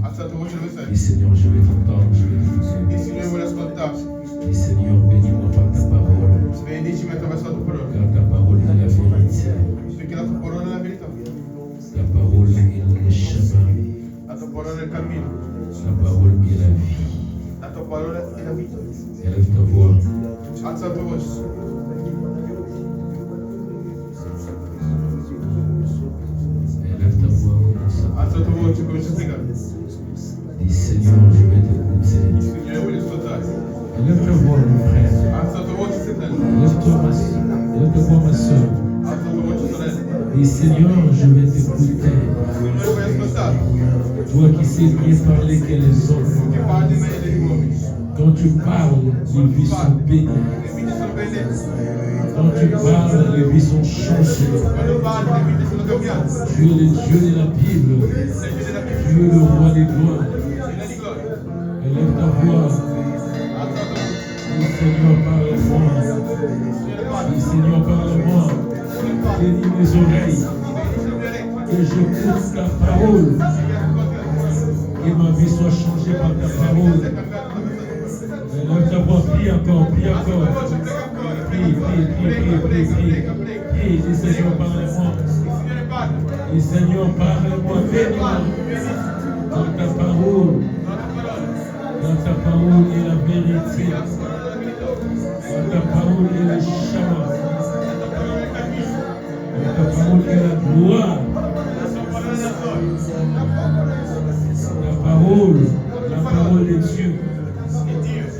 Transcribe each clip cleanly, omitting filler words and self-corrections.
Alza tua voce dove sei. Dis Seigneur, je vais t'entendre, je vais t'écouter. Dis Signore, voglio ascoltarti. Dis Seigneur, bénis-moi par ta parole, Benedicimi attraverso la tua parola. car ta parole est la vérité. Perché la tua parola è la verità. Ta parole est le chemin. La tua parola è il cammino. Ta parole est la vie. La tua parola è la vita. Élève ta voix. Alza la tua voce. Élève ta voix. Alza la tua voce, comincia a pregare. Dis Seigneur, je vais t'écouter. Signore, voglio ascoltare. Élève ta voix, mon frère. Alza la tua voce, fratello. Élève ta voix, ma soeur. Alza la tua voce, sorella. Dis Seigneur, je vais t'écouter. Signore, voglio ascoltare. Toi qui sais mieux parler que les autres. Tu che parli meglio degli uomini. Quand tu parles, les vies sont bénies. Le vite sono belle. Quand tu parles, les vies sont changées. Quando parli, le vite sono cambiate. Tu es le Dieu de la Bible. Sei Dio della Tu Bibbia. es le roi des gloires. Piena di gloria. Élève ta voix. Alza la tua voce. Dis Seigneur, parle-moi. Signore, parli. Dis Seigneur, parle-moi. Signore, parli. Bénis mes oreilles. Benedici le mie orecchie. Que j'écoute ta parole. Que ma vie soit changée par ta parole. Élève ta voix. Prie encore. Prie encore. Prie. Dis Seigneur, parle-moi. Dis Seigneur, parle-moi. Bénis-moi. Dans ta parole. Dans ta parole est la vérité. Dans ta parole est le chemin. Dans ta parole est la gloire. La parole est Dieu.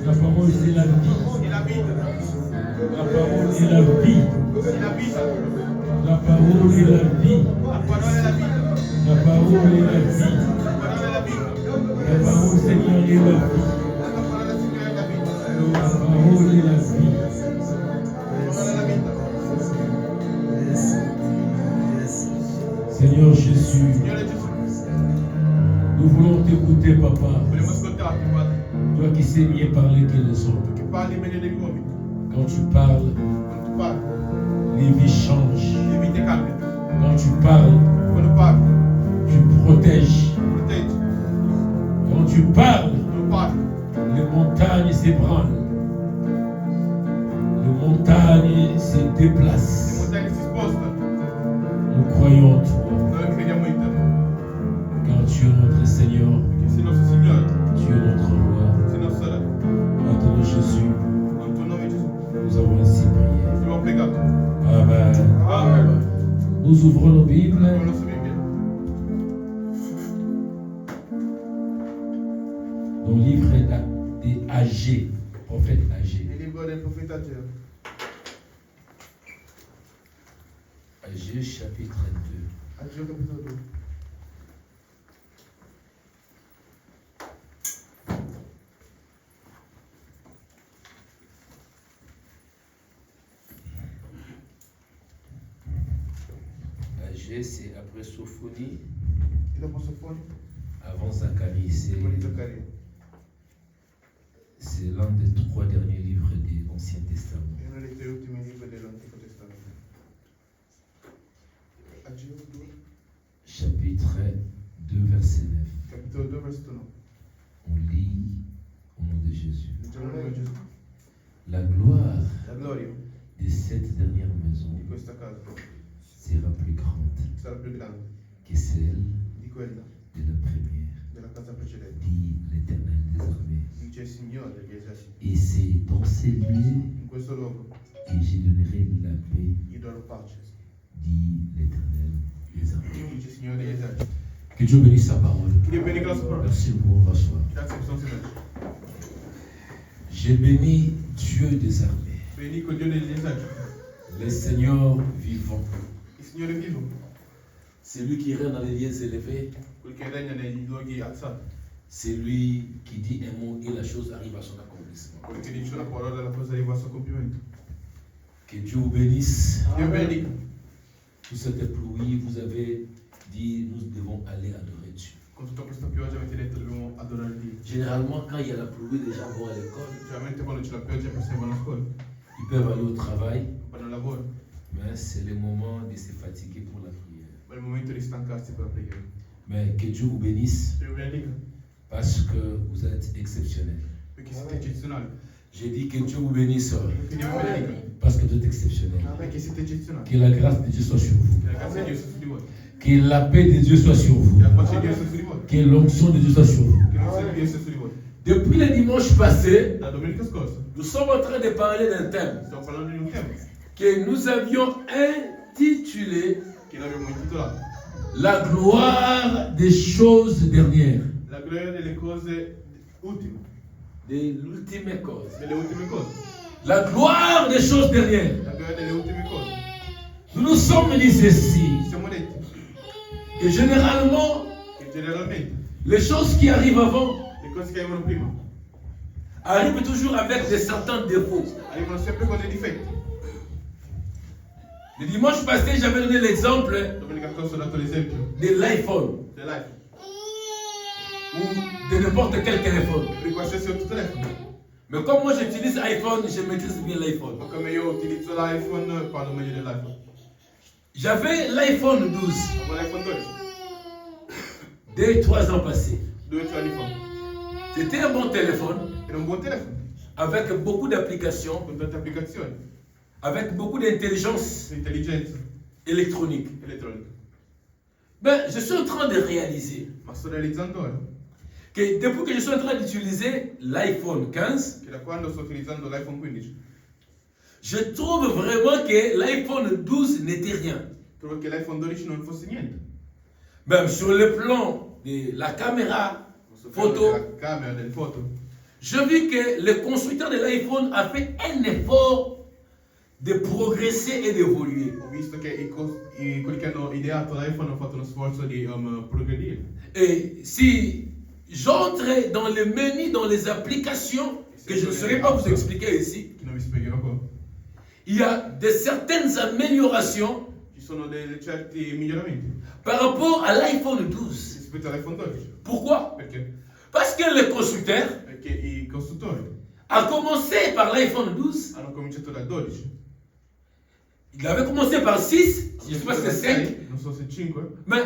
La parole c'est la vie. La parole est la vie. La parole est la vie. La parole est la vie. La parole, Seigneur, est la vie. La parole est la vie. Seigneur Jésus, nous voulons t'écouter, Papa. Toi qui sais mieux parler que les autres. Quand tu parles, les vies changent. Quand tu parles, tu protèges. Quand tu parles, les montagnes s'ébranlent. Les montagnes se déplacent. Nous croyons en toi. Car tu es notre Seigneur. Tu es notre roi. Notre Jésus, nous avons ainsi prié. Amen. Nous ouvrons nos Bibles. Dans le livre des Agé, prophète Agé. Agé chapitre 2. Agé, c'est après Sophonie, avant Zacharie. C'est l'un des 3 derniers livres de l'Ancien Testament. Chapitre 2, verset 9. On lit au nom de Jésus. La gloire de cette dernière maison sera plus grande que celle de la première, dit l'Éternel des armées. Et c'est dans ces lieux que je donnerai la paix, dit l'Éternel des armées. Que Dieu bénisse sa parole. Merci pour vous rasseoir. J'ai béni Dieu des armées, le Seigneur vivant. C'est lui qui règne dans les lieux élevés. C'est lui qui dit un mot et la chose arrive à son accomplissement. Que Dieu vous bénisse. Tout cette pluie, vous avez dit, nous devons aller adorer Dieu. Généralement, quand il y a la pluie, les gens vont à l'école. Ils peuvent aller au travail. Mais c'est le moment de se fatiguer pour la prière. Mais que Dieu vous bénisse. Parce que vous êtes exceptionnels. Perché siete eccezionali. J'ai dit que Dieu vous bénisse. Perché Dio vi benedica. Parce que vous êtes exceptionnels. Perché siete eccezionali. Que la grâce de Dieu soit sur vous. Che la grazia di Dio sia su di voi. Que la paix de Dieu soit sur vous. Che la pace di Dio sia su di voi. Que l'onction de Dieu soit sur vous. Che l'onzione di Dio sia su di voi. Depuis le dimanche passé, La domenica scorsa nous sommes en train de parler d'un thème stiamo parlando di un tema que nous avions intitulé che l'abbiamo intitolato La gloire des choses dernières. La gloria delle cose ultime, De l'ultime cause. delle ultime cose. La gloire des choses dernières. La gloria delle ultime cose. Nous nous sommes dit ceci, Ci siamo detti que généralement, che generalmente les choses qui arrivent avant le cose che arrivano prima arrivent toujours avec des certains défauts. arrivano sempre con dei difetti. Le dimanche passé, j'avais donné l'exemple Domenica scorsa ho dato l'esempio de l'iPhone dell'iPhone, ou de n'importe quel téléphone. di qualsiasi altro telefono. Mais comme moi j'utilise iPhone, je maîtrise bien l'iPhone. Ma come io utilizzo l'iPhone, parlo meglio dell'iPhone. J'avais l'iPhone 12, Avevo l'iPhone 12, 2-3 ans passés. 2 o 3 anni fa. C'était un bon téléphone Era un buon telefono, avec beaucoup d'applications, con tante applicazioni, avec beaucoup d'intelligence intelligenza électronique. elettronica. Ben, je suis en train de réaliser Ma sto realizzando ora que depuis que je suis en train d'utiliser l'iPhone 15, che da quando sto utilizzando l'iPhone 15 je trouve vraiment que l'iPhone 12 n'était rien. trovo che l'iPhone 12 non fosse niente. Même sur le plan de la caméra Sto photo, della camera, delle foto. je vis que le constructeur de l'iPhone a fait un effort de progresser et d'évoluer. Ho visto che quelli che hanno ideato l'iPhone hanno fatto uno sforzo di progredire. Et si j'entre dans le menu, dans les applications, que je ne saurais pas vous expliquer ici, Che non vi spiegherò qua. il y a de certaines améliorations Ci sono certi miglioramenti par rapport à l'iPhone 12. rispetto all'iPhone 12. Pourquoi? Perché? Parce que le constructeur Perché i costruttori a commencé par l'iPhone 12. hanno cominciato dal 12. Il avait commencé par 6, je ne sais pas si c'est 5, non so se 5, mais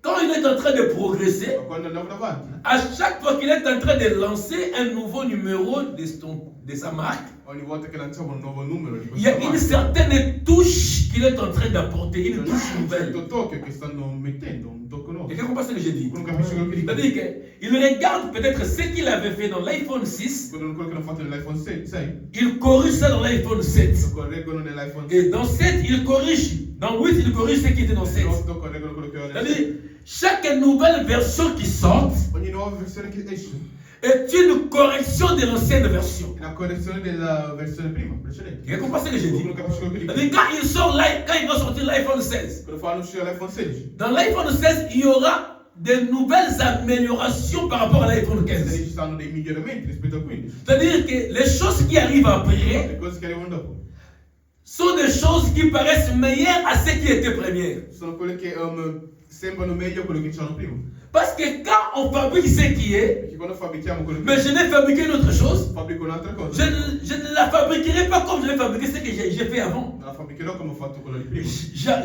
quand il est en train de progresser, ma quando andavo davanti, à chaque fois qu'il est en train de lancer un nouveau numéro de sa marque, ogni volta che lanciavo un nuovo numero di il y a questa une marca, certaine touche qu'il est en train d'apporter, une c'è touche un nouvelle. certo tocco che stanno mettendo, un tocco nuovo. Quelqu'un comprend ce que j'ai dit? Uno capisce quello che dico. C'est-à-dire qu'il regarde peut-être ce qu'il avait fait dans l'iPhone 6, Quello che hanno fatto nell'iPhone 6, il corrige ça dans l'iPhone 7. lo correggono nell'iPhone Et dans 7, il corrige. Dans 8, il corrige ce qui était dans 7. 8, correggono quello che ho nel C'est-à-dire, 7. chaque nouvelle version qui sort Ogni nuova versione che esce est une correction de l'ancienne version. è una correzione della versione prima, precedente. Quelqu'un comprend ce que j'ai dit? Uno capisce quello che dico. C'est-à-dire, quand il va sortir l'iPhone 16, Quando fanno uscire l'iPhone 16, dans l'iPhone 16, il y aura de nouvelles améliorations par rapport à l'iPhone 15. ci stanno dei miglioramenti rispetto al 15. C'est-à-dire que les choses qui arrivent après Le cose che arrivano dopo sont des choses qui paraissent meilleures à ce qui était première. sono quelle che sembrano meglio a quello che c'hanno prima. Parce que quand on fabrique ce qui est, Perché quando fabbrichiamo quello mais je vais fabriquer une autre chose, fabbrico un'altra cosa. je ne la fabriquerai pas comme je vais fabriquer ce que j'ai fait avant. Non la fabbricherò come ho fatto quello di prima.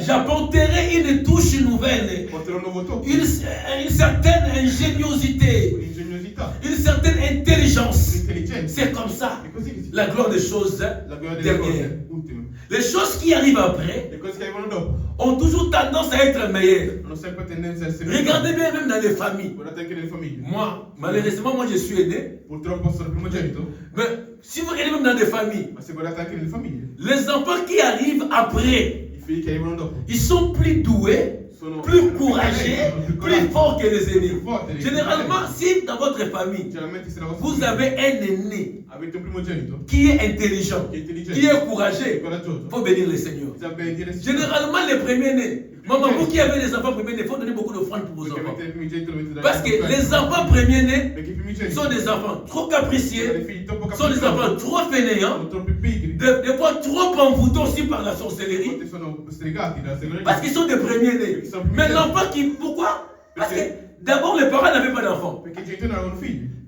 J'apporterai une touche nouvelle, Porterò un nuovo tocco, une certaine ingéniosité, un'ingegnosità, une certaine intelligence. un'intelligenza. C'est comme ça, È così che si la gloire des choses La gloria delle dernières. cose ultime. Les choses qui arrivent après Le cose che arrivano dopo ont toujours tendance à être meilleures. hanno sempre tendenza a essere Regardez bien même dans les familles. Guardate anche nelle famiglie. Moi, malheureusement, moi je suis aîné. Purtroppo sono primogenito, Mais si vous regardez même dans des familles, ma se guardate anche nelle famiglie, les enfants qui arrivent après, i figli che arrivano dopo ils sont plus doués, sono plus courageux, più plus coraggiosi, forts que les aînés. più forti dei Généralement, si dans votre famille, Generalmente se la vostra vous famiglia avez un aîné avete un primogenito qui est intelligent, che è intelligente, qui est che è courageux, coraggioso, il faut bénir le Seigneur. bisogna benedire il Signore. Généralement, les premiers-nés, maman, vous qui avez des enfants premiers-nés, il faut donner beaucoup d'offrandes pour vos Perché enfants. avete il primogenito, lo mettete da Parce que les enfants premiers-nés perché i primogeniti sont des enfants trop sono dei capricieux, figli troppo sont des enfants trop fainéants, sono troppo pigri, des fois trop envoûtants aussi par la sorcellerie, volte sono stregati dalla segreteria. parce qu'ils sont des premiers-nés. Mais l'enfant qui... Pourquoi? Parce que d'abord, les parents n'avaient pas d'enfants. Perché i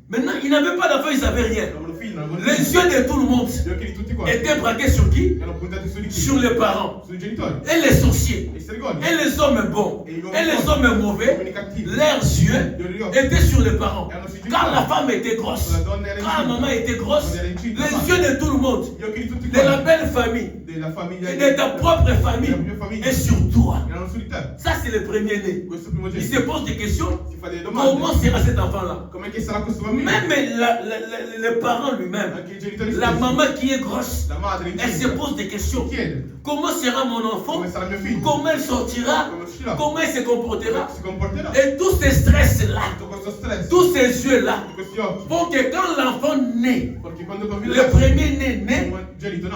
Maintenant, il n'avait pas d'enfant, il ne savait rien. Les yeux de tout le monde étaient braqués sur qui? Sur les parents. Et les sorciers. Et les hommes bons. Et les hommes mauvais. Leurs yeux étaient sur les parents. Quand la femme était grosse, quand la maman était grosse, les yeux de tout le monde, de la belle famille, et de ta propre famille, et sur toi. Ça, c'est le premier-né. Il se pose des questions. Comment sera cet enfant-là? Même les parents lui-même, la maman qui est grosse, elle se pose des questions. Comment sera mon enfant? Comment elle sortira? Comment elle se comportera? Et tous ces stress-là, tous ces yeux-là, font que quand l'enfant naît, le premier naît,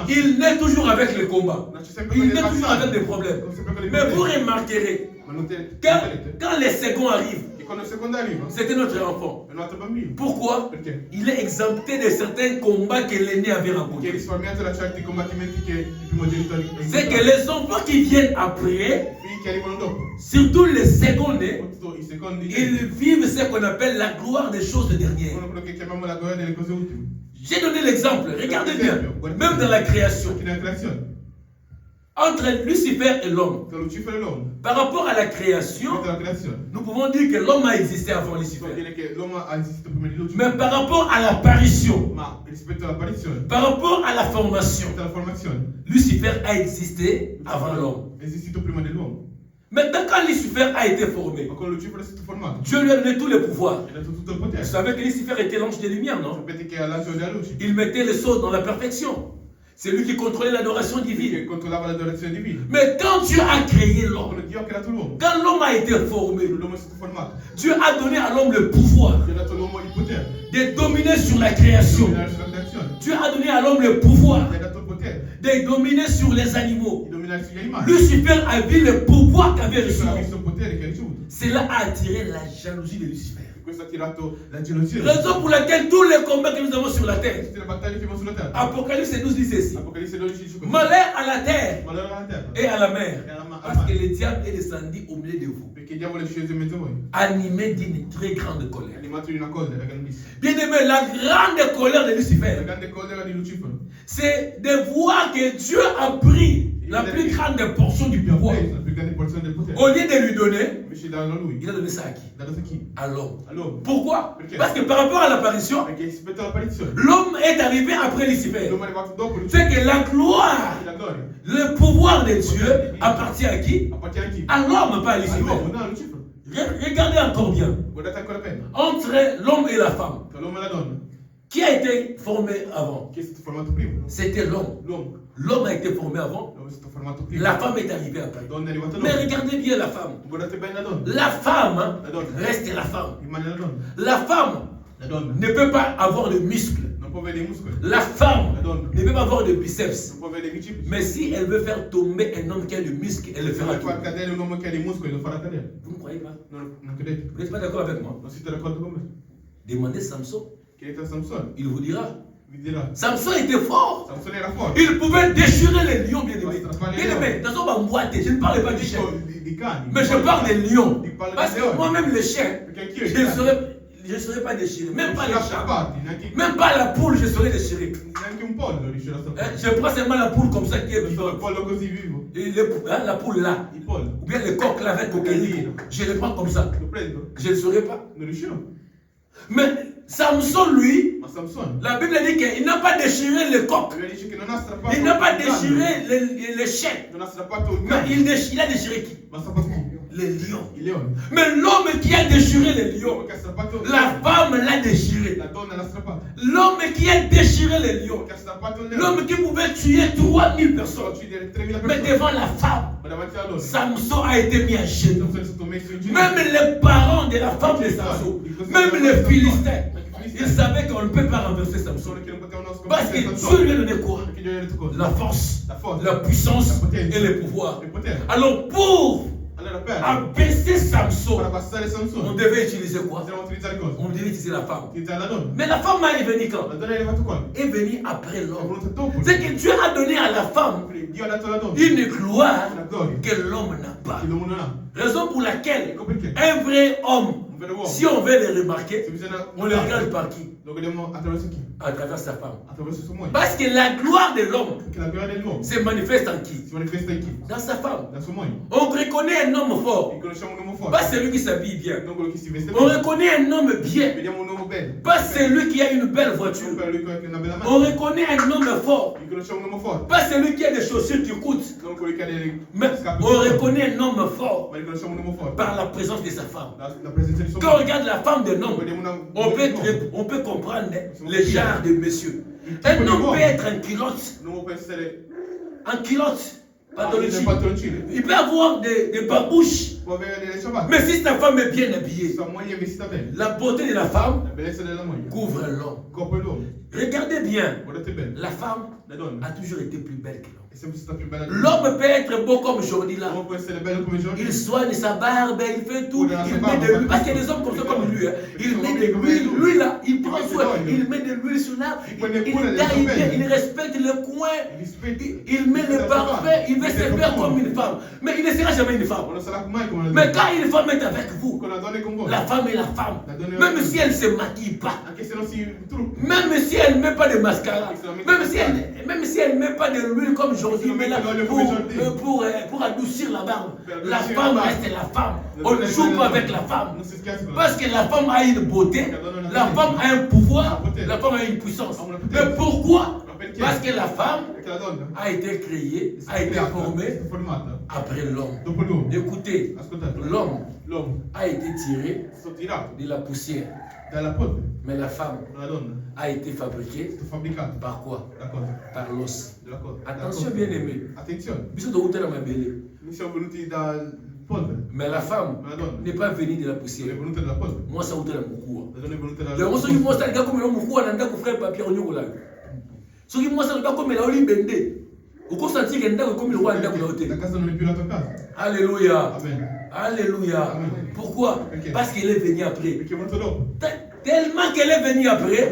il naît toujours avec le combat. Il naît toujours avec des problèmes. Mais vous remarquerez, quand les seconds arrivent, c'était notre enfant. Pourquoi? Il est exempté de certains combats que l'aîné avait rencontrés. C'est que les enfants qui viennent après, surtout les secondes, ils vivent ce qu'on appelle la gloire des choses dernières. J'ai donné l'exemple, regardez bien, même dans la création. Entre Lucifer et l'homme, par rapport à la création, nous pouvons dire que l'homme a existé avant Lucifer. Mais par rapport à l'apparition, par rapport à la formation, Lucifer a existé avant l'homme. Maintenant, quand Lucifer a été formé, Dieu lui a donné tous les pouvoirs. Vous savez que Lucifer était l'ange de lumière, non? Il mettait les choses dans la perfection. C'est lui qui contrôlait l'adoration divine. Mais quand Dieu a créé l'homme, quand l'homme a été formé, Dieu a donné à l'homme le pouvoir de dominer sur la création. Dieu a donné à l'homme le pouvoir de dominer sur les animaux. Lucifer a vu le pouvoir qu'avait reçu l'homme. Cela a attiré la jalousie de Lucifer. Raison pour laquelle tous les combats que nous avons sur la terre, Apocalypse 12 dit ceci: malheur à la terre et à la mer, parce que le diable est descendu au milieu de vous, animé d'une très grande colère. Bien aimé, la grande colère de Lucifer, c'est de voir que Dieu a pris la plus grande portion du pouvoir. Au lieu de lui donner, il a donné ça à qui? À l'homme. Pourquoi? Parce que par rapport à l'apparition, l'homme est arrivé après Lucifer. C'est que la gloire, le pouvoir de Dieu appartient à qui? À l'homme, pas à Lucifer. Regardez encore bien. Entre l'homme et la femme, qui a été formé avant? C'était l'homme. L'homme a été formé avant. La femme est arrivée après. Mais regardez bien la femme. La femme reste la femme. La femme ne peut pas avoir de muscles. La femme ne peut pas avoir de biceps. Mais si elle veut faire tomber un homme qui a des muscles, elle le fera tomber. Vous ne croyez pas? Vous n'êtes pas d'accord avec moi? Demandez Samson. Il vous dira. Samson était fort. Il pouvait déchirer les lions, bien aimé. Bien aimé, dans son boîte, je ne parle pas du chien. Mais je parle des lions. Parce que moi-même, le chien, je ne serais pas déchiré. Même pas les chats. Même pas la poule, je serais déchiré. Je prends seulement la poule comme ça qui est vivante. La poule là. Ou bien le coq là avec coquille. Je le prends comme ça. Je ne serais pas. Mais Samson, lui, la Bible dit qu'il n'a pas déchiré le coq. Il n'a pas déchiré les chiens. Mais il a déchiré qui? Les lions. Mais l'homme qui a déchiré les lions, la femme l'a déchiré. L'homme qui a déchiré les lions, l'homme qui pouvait tuer 3000 personnes, mais devant la femme, Samson a été mis à genoux. Même les parents de la femme de Samson, même les Philistins, ils savaient qu'on ne peut pas renverser Samson. Parce que Dieu lui a donné quoi? La force, la puissance et le pouvoir. Alors pour abaisser Samson, on devait utiliser quoi? On devait utiliser la femme. Mais la femme est venue quand? Elle est venue après l'homme. C'est que Dieu a donné à la femme une gloire que l'homme n'a pas. Raison pour laquelle un vrai homme Si on veut les remarquer, on les regarde par qui? À travers sa femme. Parce que la gloire de l'homme se manifeste en qui? Dans sa femme. On reconnaît un homme fort. Pas celui qui s'habille bien. On reconnaît un homme bien. Pas celui qui a une belle voiture. On reconnaît un homme fort. Pas celui qui a des chaussures qui coûtent. Mais on reconnaît un homme fort par la présence de sa femme. Quand on regarde la femme d'un homme, on peut comprendre le genre de monsieur. Un homme peut être en culotte. En culotte. Il peut avoir des babouches. Mais si ta femme est bien habillée, la beauté de la femme couvre l'homme. Regardez bien, la femme a toujours été plus belle que l'homme. L'homme peut être beau comme aujourd'hui là. Il soigne sa barbe, il fait tout. Il met de l'huile. Parce qu'il y a des hommes comme ça comme lui. Il met de l'huile. Lui là, il prend soin. Il met de l'huile sur l'arbre. Il respecte le coin. Il met le parfait. Il veut se faire comme une femme. Mais il ne sera jamais une femme. Mais quand une femme est avec vous, la femme est la femme. Même si elle ne se maquille pas. Même si elle ne met pas de mascara. Même si elle ne met pas de l'huile comme aujourd'hui, mais là pour adoucir la barbe. La femme reste la femme. On ne joue pas avec la femme. Parce que la femme a une beauté, la femme a un pouvoir, la femme a une puissance. Mais pourquoi? Parce que la femme a été créée, a été formée après l'homme. Écoutez, l'homme a été tiré de la poussière. Mais la femme a été fabriquée par quoi? Par l'os. Attention bien aimé. Mais la femme n'est pas venue de la poussière. Moi ça vous la moukoua. Donc ceux qui moi ça le gars comme le moukoua nanda ko frère papier onyo la. Ceux qui moi ça le gars comme la oli bende. Uko sentir que nda comme le roi nda ko hotel. Alléluia. Amen. Alléluia. Pourquoi? Parce qu'elle est venue après. Tellement qu'elle est venue après,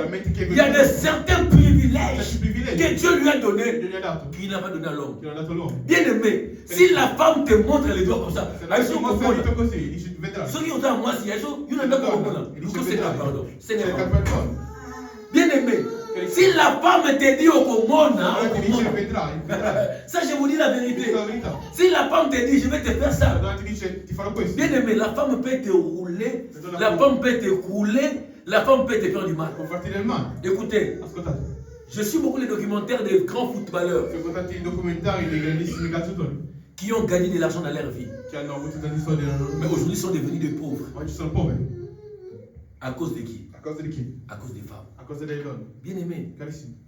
il y a de certains privilèges que Dieu lui a donnés qu'il n'a pas donné à l'homme. Bien aimé, si la femme te montre les doigts comme ça, ceux qui ont à moi, c'est bien aimé. Si la femme te dit au Komona, ça je vous dis la vérité. Si la femme te dit je vais te faire ça, bien aimé, la femme peut te rouler, la femme peut te couler, la femme peut te faire du mal. Écoutez, je suis beaucoup les documentaires des grands footballeurs qui ont gagné de l'argent dans leur vie. Mais aujourd'hui sont devenus des pauvres. À cause de qui? À cause des femmes. Bien aimé,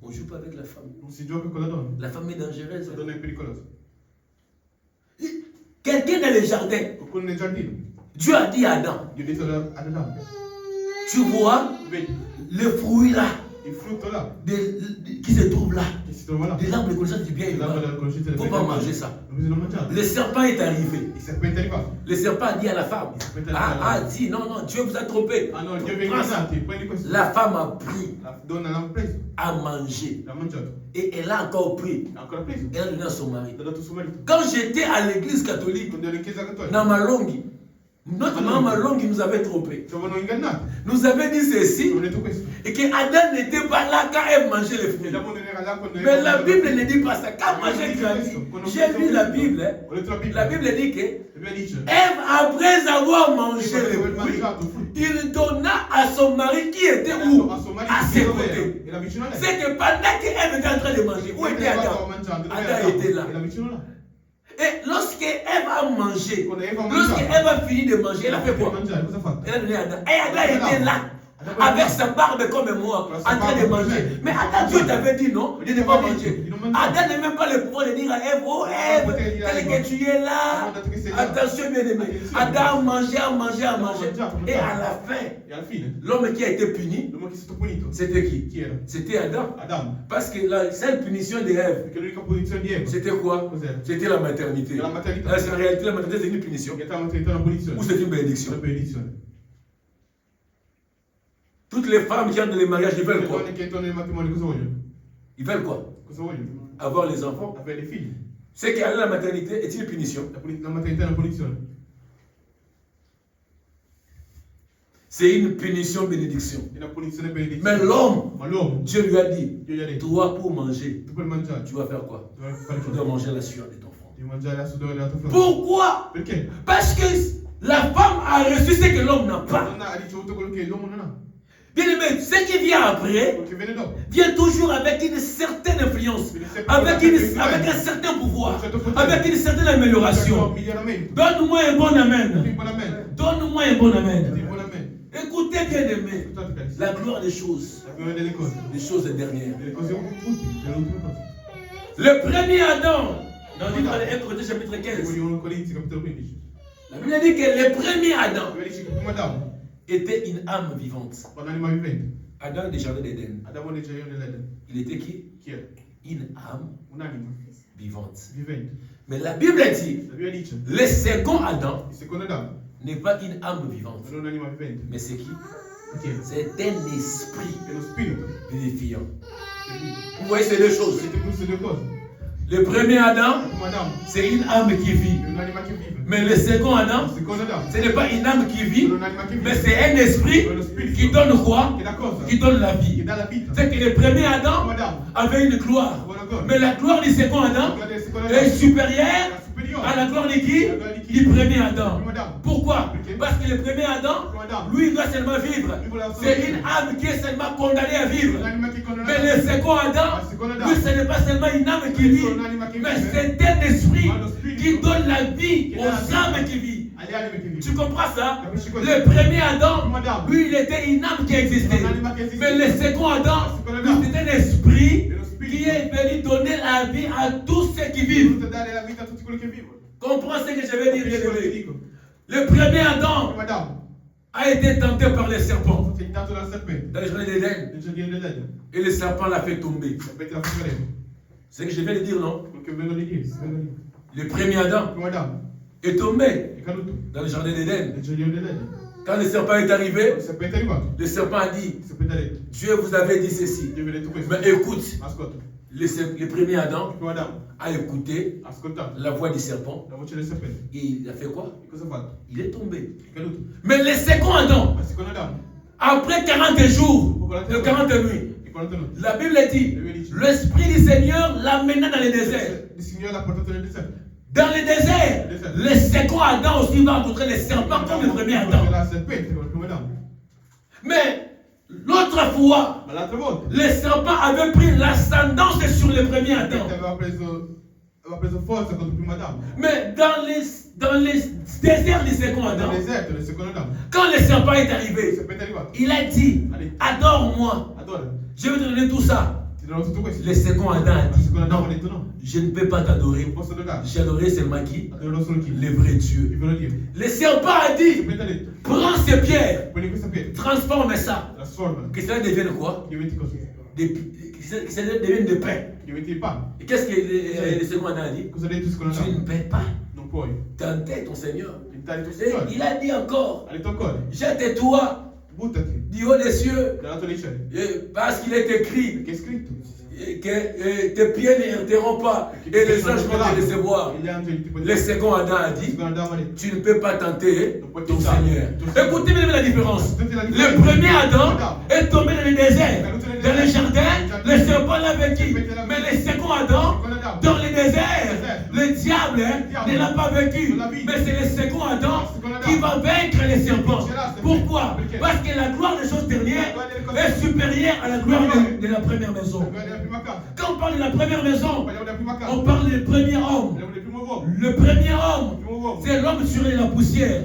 on ne joue pas avec la femme. La femme est dangereuse. Quelqu'un dans le jardin, Dieu a dit à Adam, tu vois le fruit là, qui se trouve là, des arbres de connaissance du bien et du mal. Il ne faut pas manger ça. Le serpent est arrivé. Le serpent a dit à la femme, dit non, Dieu vous a trompé. La femme a pris à manger. Et elle a encore pris. Elle a donné à son mari. Quand j'étais à l'église catholique, dans ma longue, notre maman longue nous avait trompé. Nous avait dit ceci et que Adam n'était pas là quand elle mangeait les fruits. Mais la Bible ne dit pas ça. Quand moi j'ai lu la Bible, la Bible dit que Ève, après avoir mangé les fruits, il donna à son mari qui était où? À ses côtés. C'est que pendant qu'Ève était en train de manger, où était Adam? Adam était là. Et lorsque Ève a mangé, lorsque Ève a fini de manger, elle a fait quoi? Elle a donné à Adam. Et Adam était là, avec sa barbe comme moi, en train de manger. Mais Adam, Dieu t'avait dit non, de ne pas manger. Adam n'a même pas le pouvoir de dire à Ève, oh Ève, tel que tu es là, attention bien aimé. Adam a mangé. Et à la fin, l'homme qui a été puni, c'était qui? C'était Adam. Parce que la seule punition de Ève, c'était quoi? C'était la maternité. En réalité, la maternité c'est une punition. Ou c'est une bénédiction. Toutes les femmes qui ont dans les mariages, ils veulent quoi? Ils veulent quoi? Avoir les enfants. C'est qu'aller à la maternité est une punition. c'est une punition bénédiction. Mais l'homme, Dieu lui a dit, toi pour manger, tu vas faire quoi? Tu dois manger la sueur de ton front. Pourquoi? Parce que la femme a reçu ce que l'homme n'a pas. Bien aimé, ce qui vient après vient toujours avec une certaine influence, avec un certain pouvoir, avec une certaine amélioration. Donne-moi un bon amen. Donne-moi un bon amen. Écoutez bien aimé, la gloire des choses dernières. Le premier Adam, dans le livre de 1 Corinthiens chapitre 15, la Bible dit que le premier Adam était une âme vivante. Adam des jardins d'Éden. Il était qui? Une âme vivante. Mais la Bible dit, le second Adam n'est pas une âme vivante. Mais c'est qui? C'est un esprit vivifiant. Vous voyez ces deux choses. Le premier Adam, c'est une âme qui vit. Mais le second Adam, ce n'est pas une âme qui vit, mais c'est un esprit qui donne quoi? Qui donne la vie. C'est que le premier Adam avait une gloire. Mais la gloire du second Adam est supérieure à la gloire de qui? Du premier Adam. Pourquoi? Parce que le premier Adam, lui, il doit seulement vivre. C'est une âme qui est seulement condamnée à vivre. Mais le second Adam, lui, ce n'est pas seulement une âme qui vit, mais c'est un esprit qui donne la vie aux âmes qui vivent. Tu comprends ça? Le premier Adam, lui, il était une âme qui existait. Mais le second Adam, lui, c'est un esprit qui est venu donner la vie à tous ceux qui vivent. Comprends ce que je veux dire, bien-aimé. Le premier Adam a été tenté par les serpents dans les journées d'Éden. Et le serpent l'a fait tomber. C'est ce que je viens de dire, non? Le premier Adam est tombé dans le jardin d'Éden. Quand le serpent est arrivé, le serpent a dit, Dieu vous avait dit ceci. Mais écoute, le premier Adam a écouté la voix du serpent. Et il a fait quoi? Il est tombé. Mais le second Adam, après 40 jours, 40 nuits, la Bible dit, l'Esprit du Seigneur l'amena dans le désert. Dans le désert, le second Adam aussi va rencontrer les serpents comme le premier Adam. Mais l'autre fois, le serpent avait pris l'ascendance sur le premier Adam. Mais dans les déserts du second Adam, quand le serpent est arrivé, il a dit, adore-moi, je vais te donner tout ça. Le second Adam a dit, non, je ne peux pas t'adorer. J'adorerai seulement qui? Le vrai Dieu. Le serpent a dit, prends ces pierres, transforme ça. Que cela devienne quoi? Que cela devienne de pain. Et qu'est-ce que le second Adam a dit? Tu ne peux pas tenter ton Seigneur. Et il a dit encore, jette-toi du haut des cieux, parce qu'il est écrit que tes pieds n'irriteront pas et les anges vont te recevoir. Le second Adam a dit, tu ne peux pas tenter ton Seigneur. Écoutez bien la différence. Le premier Adam est tombé dans le désert, dans le jardin, le serpent l'a vaincu. Mais le second Adam, dans le désert, le diable ne l'a pas vaincu. Mais c'est le second Adam qui va vaincre les serpents. Pourquoi? Parce que la gloire des choses dernières est supérieure à la gloire de la première maison. Quand on parle de la première maison, on parle du premier homme. Le premier homme, c'est l'homme sur la poussière.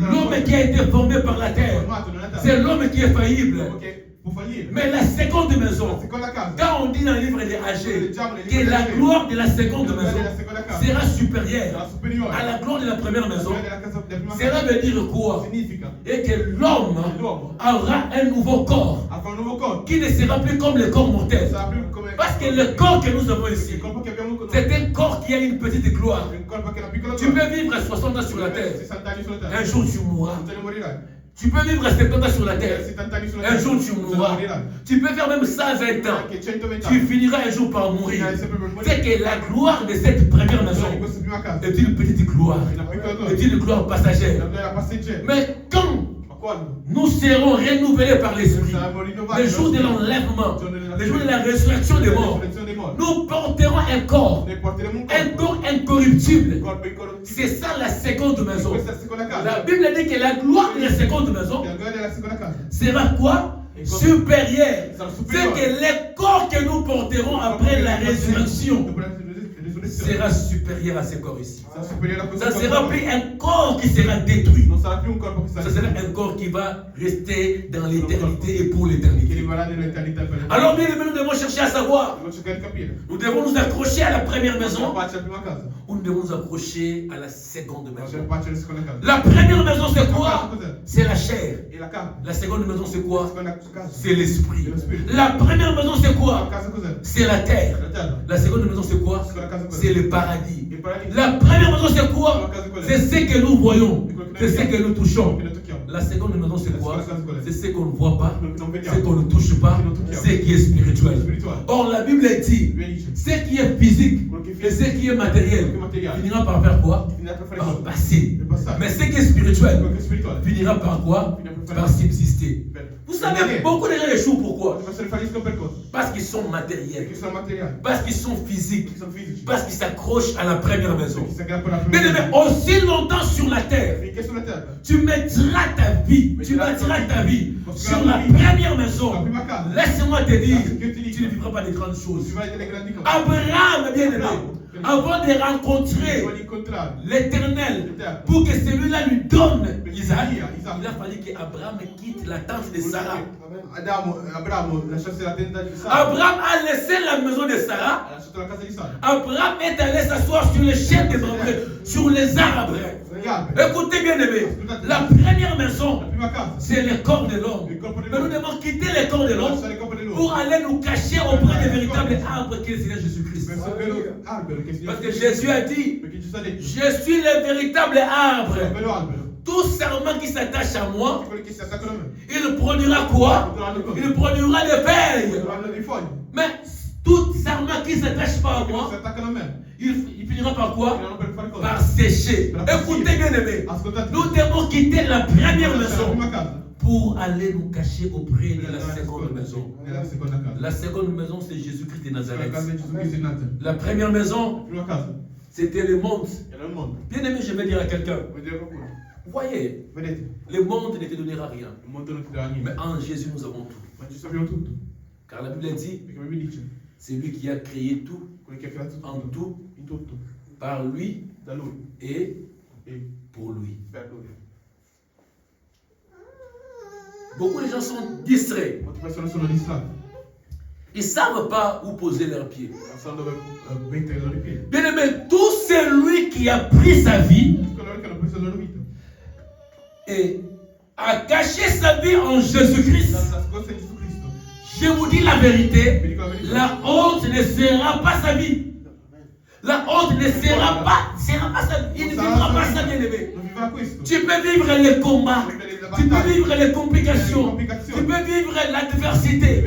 L'homme qui a été formé par la terre. C'est l'homme qui est faillible. Mais la seconde maison, quand on dit dans le livre des Agés que la gloire de la seconde maison sera supérieure à la gloire de la première maison, cela veut dire quoi? Et que l'homme aura un nouveau corps qui ne sera plus comme le corps mortel. Parce que le corps que nous avons ici, c'est un corps qui a une petite gloire. Tu peux vivre 60 ans sur la terre, un jour tu mourras. Tu peux vivre 70 ans sur la terre, un jour tu mourras. Tu peux faire même 120 ans, tu finiras un jour par mourir. C'est que la gloire de cette première maison est une petite gloire, est une gloire passagère. Mais quand nous serons renouvelés par l'Esprit. Le jour de l'enlèvement, le jour de la résurrection des morts, nous porterons un corps incorruptible. C'est ça la seconde maison. La Bible dit que la gloire de la seconde maison sera quoi? Supérieur. C'est que les corps que nous porterons après la résurrection sera supérieur à ces corps ici. Ça sera plus un corps qui sera détruit. Ça sera un corps qui va rester dans l'éternité et pour l'éternité. Alors bien aimés, nous devons chercher à savoir. Nous devons nous accrocher à la première maison ou nous devons nous accrocher à la seconde maison. La première maison c'est quoi? C'est la chair. La seconde maison c'est quoi? C'est l'esprit. La première maison c'est quoi? C'est la terre. La seconde maison c'est quoi? C'est le paradis. La première maison c'est quoi? C'est ce que nous voyons. C'est ce que nous touchons. La seconde maison c'est quoi? C'est ce qu'on ne voit pas, ce qu'on ne touche pas, ce qui est spirituel. Or la Bible dit, ce qui est physique et ce qui est matériel finira par faire quoi? Par passer. Mais ce qui est spirituel finira par quoi? Par subsister. Vous savez, beaucoup de gens échouent. Pourquoi? Parce qu'ils sont matériels, parce qu'ils sont physiques, parce qu'ils s'accrochent à la première maison. Mais aussi longtemps sur la terre, tu mettras ta vie, tu bâtiras ta vie sur la première maison. Laisse-moi te dire, tu ne vivras pas de grandes choses. Abraham, bien aimé, avant de rencontrer l'Éternel, pour que celui-là lui donne Isaac, il a fallu qu'Abraham quitte la tente de Sarah. Abraham a laissé la maison de Sarah. Abraham est allé s'asseoir sur les chênes de mamré, sur les arbres. Écoutez bien aimé, la première maison, c'est le corps de l'homme. Mais nous devons quitter le corps de l'homme pour aller nous cacher auprès des véritables arbres qui est le Seigneur Jésus-Christ. Parce que Jésus a dit, je suis le véritable arbre. Tout serment qui s'attache à moi, il produira quoi? Il produira des feuilles. Mais tout serment qui ne s'attache pas à moi, il finira par quoi? Par sécher. Écoutez bien aimé, nous devons quitter la première maison pour aller nous cacher auprès de la seconde maison. La seconde maison, c'est Jésus-Christ de Nazareth. La première maison, c'était le monde. Bien aimé, je vais dire à quelqu'un, voyez, le monde ne te donnera rien. Mais en Jésus, nous avons tout. Car la Bible dit, c'est lui qui a créé tout, en tout, par lui et pour lui. Beaucoup de gens sont distraits. Ils ne savent pas où poser leurs pieds. Bien aimé, tout celui qui a pris sa vie et a caché sa vie en Jésus-Christ, je vous dis la vérité, la honte ne sera pas sa vie. La honte ne sera pas sa vie. Il ne vivra pas sa bien-aimé. Tu peux vivre les combats, tu peux vivre les complications, tu peux vivre l'adversité,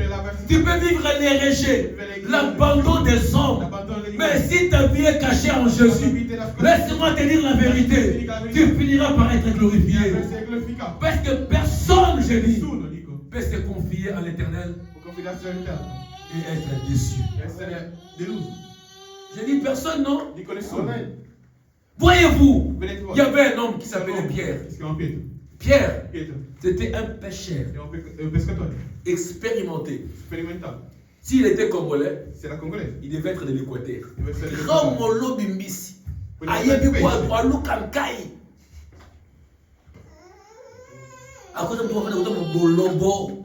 tu peux vivre les rejets, l'abandon des hommes. Mais si ta vie est cachée en Jésus, laisse-moi te dire la vérité, tu finiras par être glorifié. Parce que personne, je dis, peut se confier à l'Éternel et être déçu. Je dis personne, non? Voyez-vous, il y avait un homme qui s'appelait Pierre. Pierre, c'était un pêcheur expérimenté. S'il était congolais, il devait être de l'Équateur. Romolo Bimbisi. Ayebi kwa Lukankai. À cause de mon bolombo,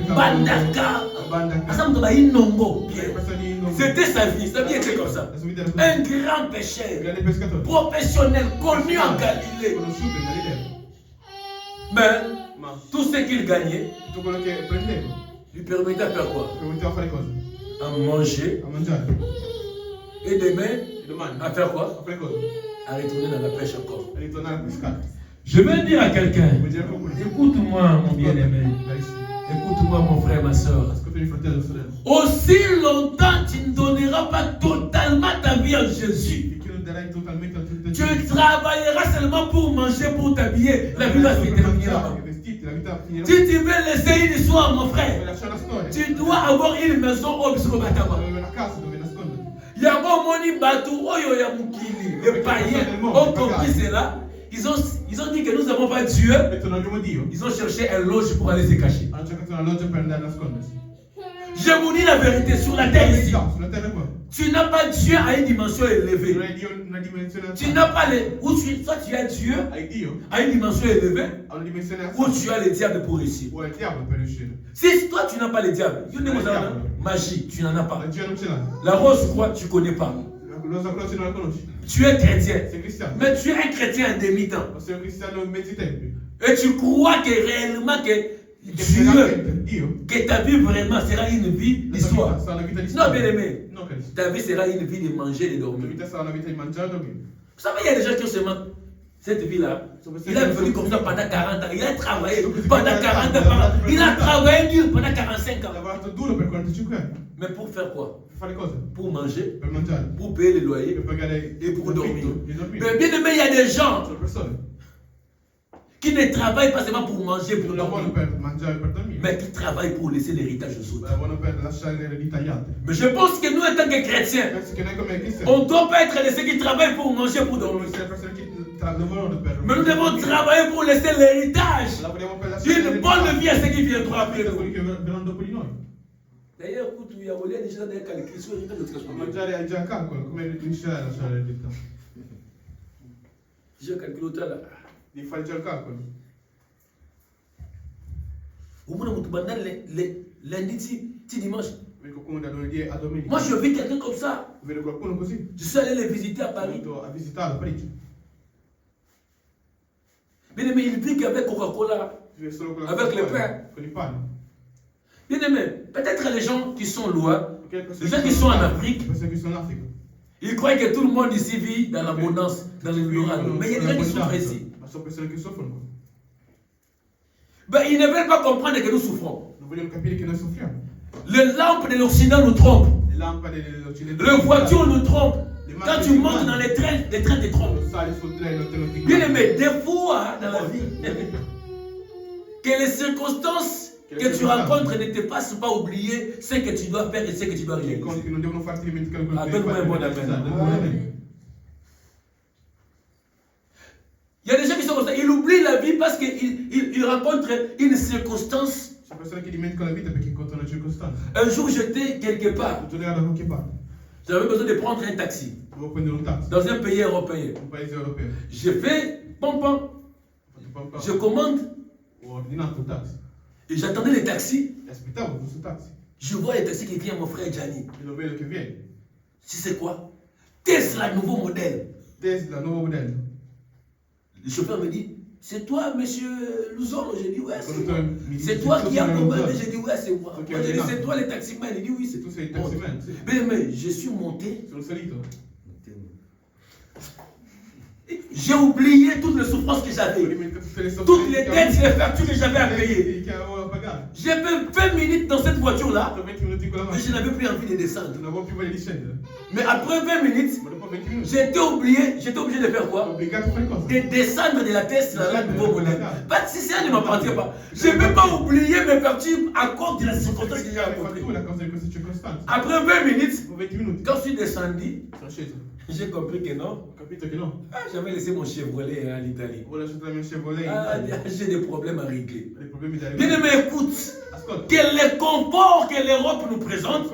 Bandaka, c'était sa vie était comme ça. Un grand pêcheur, professionnel, connu en Galilée. Mais tout ce qu'il gagnait lui permettait de faire quoi? À manger. Et demain, à faire quoi? À retourner dans la pêche encore. Je vais dire à quelqu'un, écoute-moi mon bien-aimé, écoute-moi mon frère, ma soeur. Aussi longtemps tu ne donneras pas totalement ta vie à Jésus, tu travailleras seulement pour manger, pour t'habiller, la vie va se terminer là-bas. Si tu veux laisser une histoire, mon frère, tu dois avoir une maison au Biskobatama. Il y a un moni batou, les païens ont compris cela. Ils ont dit que nous n'avons pas Dieu. Ils ont cherché un loge pour aller se cacher. Je vous dis la vérité sur la terre ici. Tu n'as pas Dieu à une dimension élevée. Tu n'as pas soit tu as Dieu à une dimension élevée, ou tu as le diable pour réussir. Si toi tu n'as pas le diable, magie, tu n'en as pas. La rose croix, tu ne connais pas. Tu es chrétien, mais tu es un chrétien en demi-temps. Et tu crois que réellement que Dieu, que ta vie vraiment sera une vie d'histoire. Non, bien aimé. Ta vie sera une vie de manger et de dormir. Vous savez, il y a des gens qui ont seulement cette vie-là. Il a vécu comme ça pendant 40 ans. Il a travaillé pendant 40 ans. Il a travaillé dur pendant 45 ans. Mais pour faire quoi? Pour manger, pour payer les loyers et pour dormir. Mais bien aimé, il y a des gens qui ne travaillent pas seulement pour manger, pour dormir, mais qui travaillent pour laisser l'héritage aux autres. Mais je pense que nous, en tant que chrétiens, on ne doit pas être de ceux qui travaillent pour manger, pour dormir. Mais nous devons travailler pour laisser l'héritage d'une bonne vie à ceux qui viendront après nous. D'ailleurs, il y a déjà des calculs sur l'héritage de j'ai calculé au là. Il fallait le calcul. Lundi, dimanche. Moi, je vis quelqu'un comme ça. Je suis allé les visiter à Paris. Bien aimé, il vit qu'avec Coca-Cola, avec le pain. Bien aimé, peut-être les gens qui sont loin, les gens qui sont en Afrique, ils croient que tout le monde ici vit dans l'abondance, dans l'ignorance. Mais il y a des gens qui souffrent ici. Ben, ils ne veulent pas comprendre que nous souffrons. Les lampes de l'Occident nous trompent. Les voitures nous trompent. Quand tu montes dans les trains te trompent. Bien aimé, des fois dans la vie, que les circonstances que tu rencontres ne te fassent pas oublier ce que tu dois faire et ce que tu dois réaliser. Donne-moi un bon amen. Il y a des gens qui sont comme ça, ils oublient la vie parce qu'ils rencontrent une circonstance. Un jour, j'étais quelque part. J'avais besoin de prendre un taxi dans un pays européen. J'ai fait pom-pom. Je commande. Et j'attendais les taxis. Je vois les taxis qui viennent à mon frère Gianni. Tu sais quoi? Tesla, nouveau modèle. Le chauffeur me dit, c'est toi, monsieur Louzon? J'ai dit, ouais, c'est moi. C'est toi qui as commandé? J'ai dit, ouais, c'est moi. J'ai dit, c'est toi les taximens? Il dit, oui, c'est toi. Mais je suis monté. J'ai oublié toutes les souffrances que j'avais. Toutes les dettes et les factures que j'avais à payer. J'ai fait 20 minutes dans cette voiture-là. Et je n'avais plus envie de descendre. Mais après 20 minutes, j'étais obligé de faire quoi? De descendre de la Tesla, la nouveau modèle. Pas si ça ne m'appartient pas. Je ne peux pas oublier mes factures à cause de la circonstance que j'ai rencontrée. Après 20 minutes, quand je suis descendu, j'ai compris que non. Ah, j'avais laissé mon Chevrolet en Italie. J'ai des problèmes à régler. Bien aimé, écoute, que les conforts que l'Europe nous présente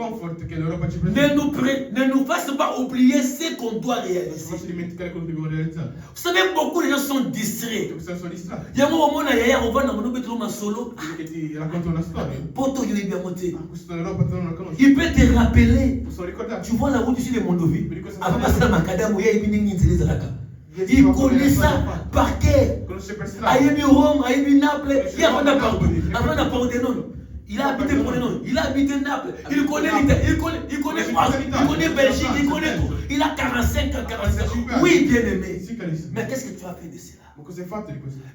ne nous fasse pas oublier ce qu'on doit réaliser. Vous savez, beaucoup de gens sont distraits. Il y a un moment où on va dans mon solo. Il peut te rappeler. Tu vois la route ici de Mondovi. Il connaît ça par cœur. Aïebi Rome, Aïebi Naples. Il a habité Pordenone, il a habité Naples, il connaît l'Italie, il connaît France, il connaît Belgique, il connaît tout. Il a 45 ans, 45 ans. Oui, bien aimé. Mais qu'est-ce que tu as fait de cela?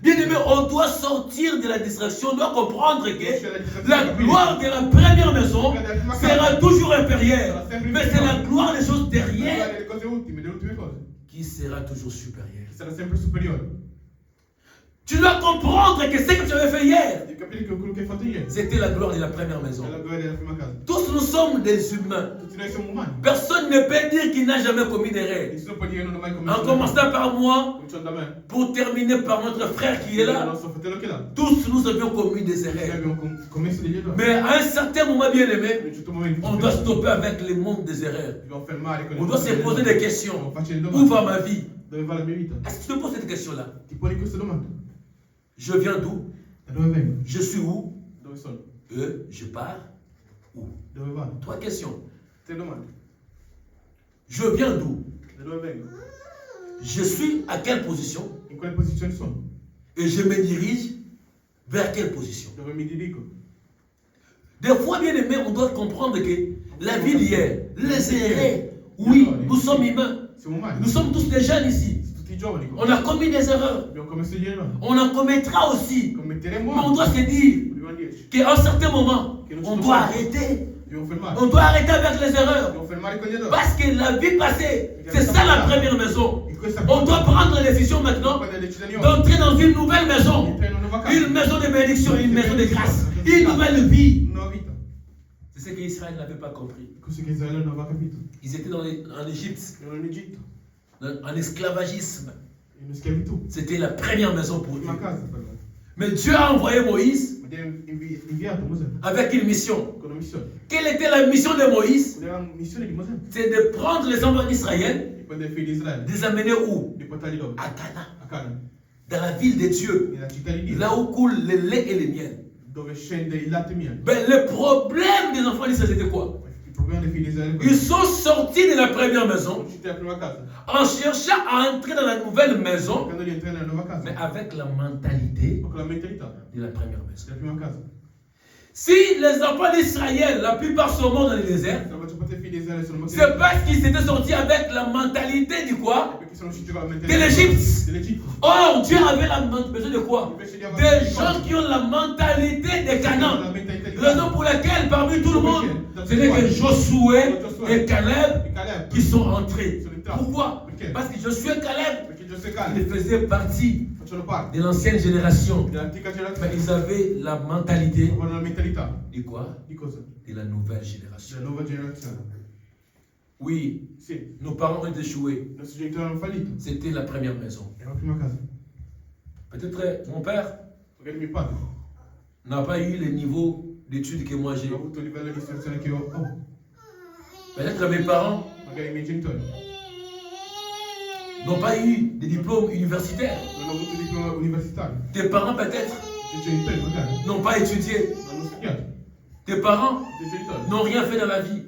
Bien aimé, on doit sortir de la distraction, on doit comprendre que la gloire de la première maison sera toujours inférieure. Mais c'est la gloire des choses derrière qui sera toujours supérieure. Tu dois comprendre que ce que tu avais fait hier, c'était la gloire de la première maison. Tous nous sommes des humains. Personne ne peut dire qu'il n'a jamais commis d'erreur. En commençant par moi, pour terminer par notre frère qui est là. Tous nous avions commis des erreurs. Mais à un certain moment, bien aimé, on doit stopper avec le monde des erreurs. On doit se poser des questions. Où va ma vie? Est-ce que tu te poses cette question-là? Je viens d'où? Je suis où? Je pars où? Trois questions. Je viens d'où? Je suis à quelle position? Et je me dirige vers quelle position? Des fois, bien aimé, on doit comprendre que la vie d'hier, les erreurs, oui, nous sommes humains. Nous sommes tous des jeunes ici. On a commis des erreurs. On en commettra aussi. Mais on doit se dire qu'à un certain moment, on doit arrêter. On doit arrêter avec les erreurs. Parce que la vie passée, c'est ça la première maison. On doit prendre la décision maintenant d'entrer dans une nouvelle maison. Une maison de bénédiction, une maison de grâce. Une nouvelle vie. C'est ce qu'Israël n'avait pas compris. Ils étaient en Égypte. En esclavagisme. C'était la première maison pour Dieu. Mais Dieu a envoyé Moïse avec une mission. Quelle était la mission de Moïse? C'est de prendre les enfants d'Israël, de les amener où? À Canaan. Dans la ville de Dieu. Là où coule le lait et le miel. Ben, le problème des enfants d'Israël, c'était quoi? Ils sont sortis de la première maison en cherchant à entrer dans la nouvelle maison, mais avec la mentalité de la première maison. Si les enfants d'Israël, la plupart sont morts dans le désert, c'est parce qu'ils étaient sortis avec la mentalité du quoi? De l'Égypte. Or, Dieu avait besoin de quoi? Des gens qui ont la mentalité de Canaan. Raison pour laquelle, parmi tout le monde, ce n'est que Josué et Caleb qui sont entrés. Pourquoi? Parce que Josué et Caleb, ils faisaient partie de l'ancienne génération. Mais ils avaient la mentalité de quoi? De la nouvelle génération. Oui, nos parents ont échoué. C'était la première maison. Peut-être mon père n'a pas eu le niveau d'études que moi j'ai. Peut-être mes parents n'ont pas eu de diplôme universitaire. Tes parents peut-être n'ont pas étudié. Tes parents n'ont rien fait dans la vie.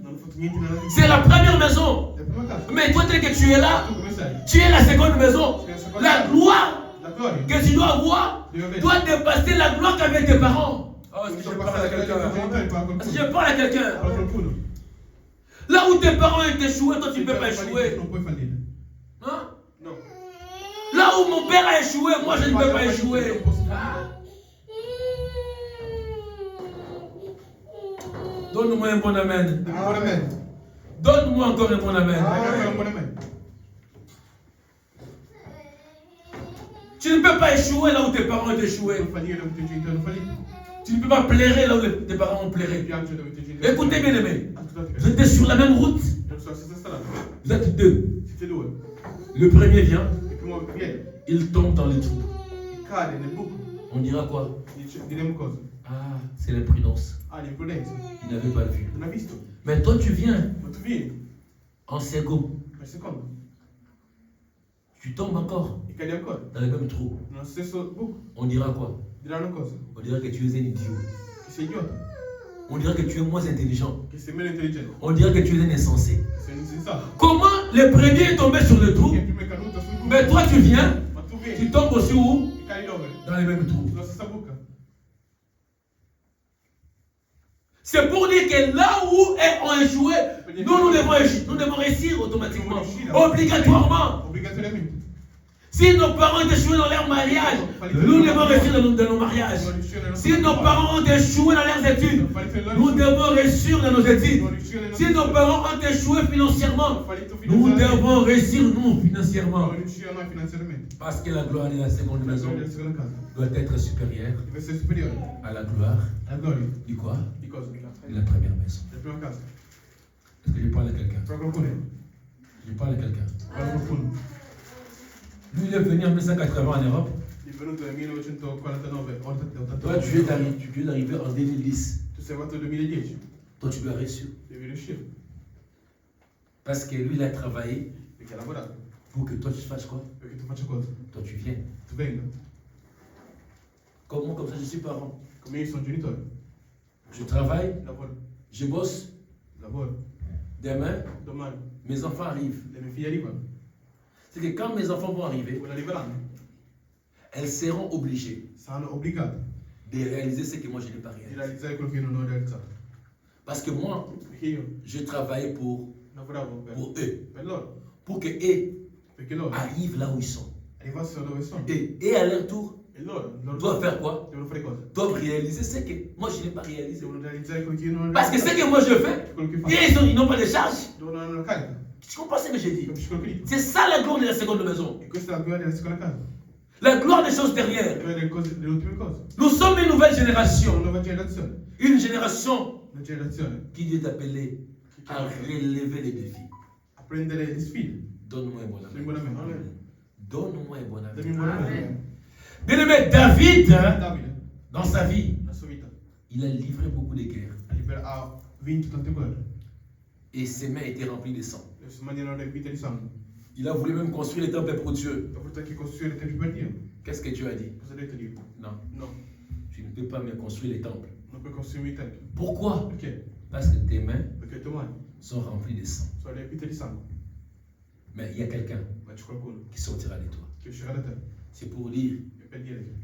C'est la première maison. Mais toi, tel que tu es là, tu es la seconde maison. La gloire que tu dois avoir doit dépasser la gloire qu'avaient tes parents. Oh, est-ce que je parle à quelqu'un? Est-ce que je parle à quelqu'un? Là où tes parents ont échoué, toi tu ne peux pas échouer. Hein? Non. Là où mon père a échoué, moi je ne peux pas échouer. Donne-moi un bon amen. Donne-moi encore un bon amen. Tu ne peux pas échouer là où tes parents ont échoué. Tu ne peux pas plairer là où tes parents ont plairé. Écoutez bien aimé, vous êtes sur la même route. Vous êtes deux. Le premier vient, il tombe dans les trous. On dira quoi? Ah, c'est l'imprudence. Il n'avait pas vu. Mais toi tu viens en second. Tu tombes encore dans le même trou. On dira quoi? On dira que tu es un idiot. On dira que tu es moins intelligent. On dira que tu es un insensé. Comment le premier est tombé sur le trou, mais toi tu viens, tu tombes aussi où? Dans le même trou. C'est pour dire que là où on échoué, nous devons réussir automatiquement, obligatoirement. Si nos parents ont échoué dans leur mariage, nous devons réussir dans nos mariages. Si nos parents ont échoué dans leurs études, nous devons réussir dans nos études. Si nos parents ont échoué financièrement, nous devons réussir nous financièrement. Parce que la gloire de la seconde maison doit être supérieure à la gloire du quoi? De la première maison. Est-ce que je parle à quelqu'un? Je parle à quelqu'un. Lui, il est venu en 1980 en Europe. Toi, tu es arrivé en 2010. Toi, tu dois réussir. Parce que lui, il a travaillé pour que toi, tu fasses quoi? Toi, tu viens. Comment comme ça, je suis parent? Je travaille, je bosse. Demain, mes enfants arrivent. C'est que quand mes enfants vont arriver, elles seront obligées de réaliser ce que moi je n'ai pas réalisé. Parce que moi, je travaille pour eux. Pour que eux arrivent là où ils sont. Et à leur tour, doivent faire quoi? Doivent réaliser ce que moi je n'ai pas réalisé. Parce que ce que moi je fais, ils n'ont pas de charge. Tu comprends ce que j'ai dit? C'est ça la gloire de la seconde maison. La gloire des choses dernières. Nous sommes une nouvelle génération. Une génération qui est appelée à relever les défis. Donne-moi un bon amen. Donne-moi un bon amen. Bien-aimé, David, dans sa vie, il a livré beaucoup de guerres. Et ses mains étaient remplies de sang. Il a voulu même construire les temples pour Dieu. Qu'est-ce que Dieu a dit? Non. Tu ne peux pas me construire les temples. Pourquoi? Parce que tes mains sont remplies de sang. Mais il y a quelqu'un qui sortira de toi. C'est pour dire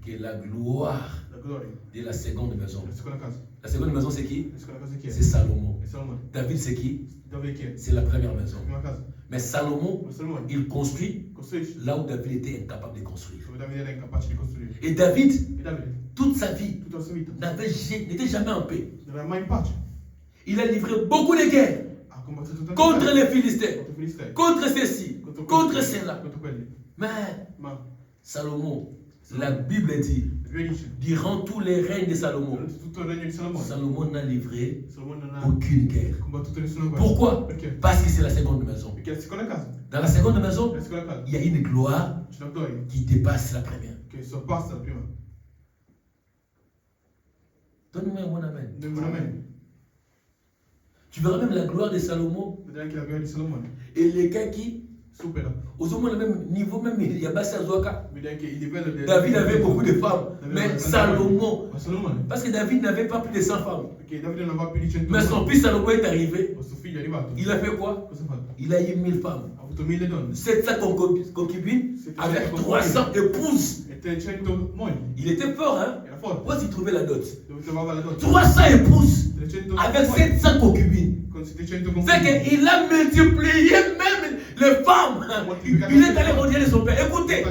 que la gloire de la seconde maison. La seconde maison, c'est qui? C'est Salomon. David, c'est qui? C'est la première maison. Mais Salomon, il construit là où David était incapable de construire. Et David, toute sa vie, n'était jamais en paix. Il a livré beaucoup de guerres contre les Philistins, contre ceci, contre cela. Mais Salomon, la Bible dit, durant tous les règnes de Salomon, Salomon n'a livré aucune guerre. Pourquoi? Parce que c'est la seconde maison. Dans la seconde maison, il y a une gloire qui dépasse la première. Donne-moi un bon amen. Tu verras même la gloire de Salomon et les gars qui au même niveau, même il y a Bassi Azoaka. David avait beaucoup de femmes, mais Salomon, parce que David n'avait pas plus de 100 femmes. Mais son fils Salomon est arrivé. Il a fait quoi? Il a eu 1000 femmes, 700 concubines avec 300 épouses. Il était fort, hein? Où est-ce qu'il trouvait la dot? 300 épouses avec 700 concubines. C'est qu'il a multiplié même les femmes. Il est allé au Dieu de son père. Écoutez,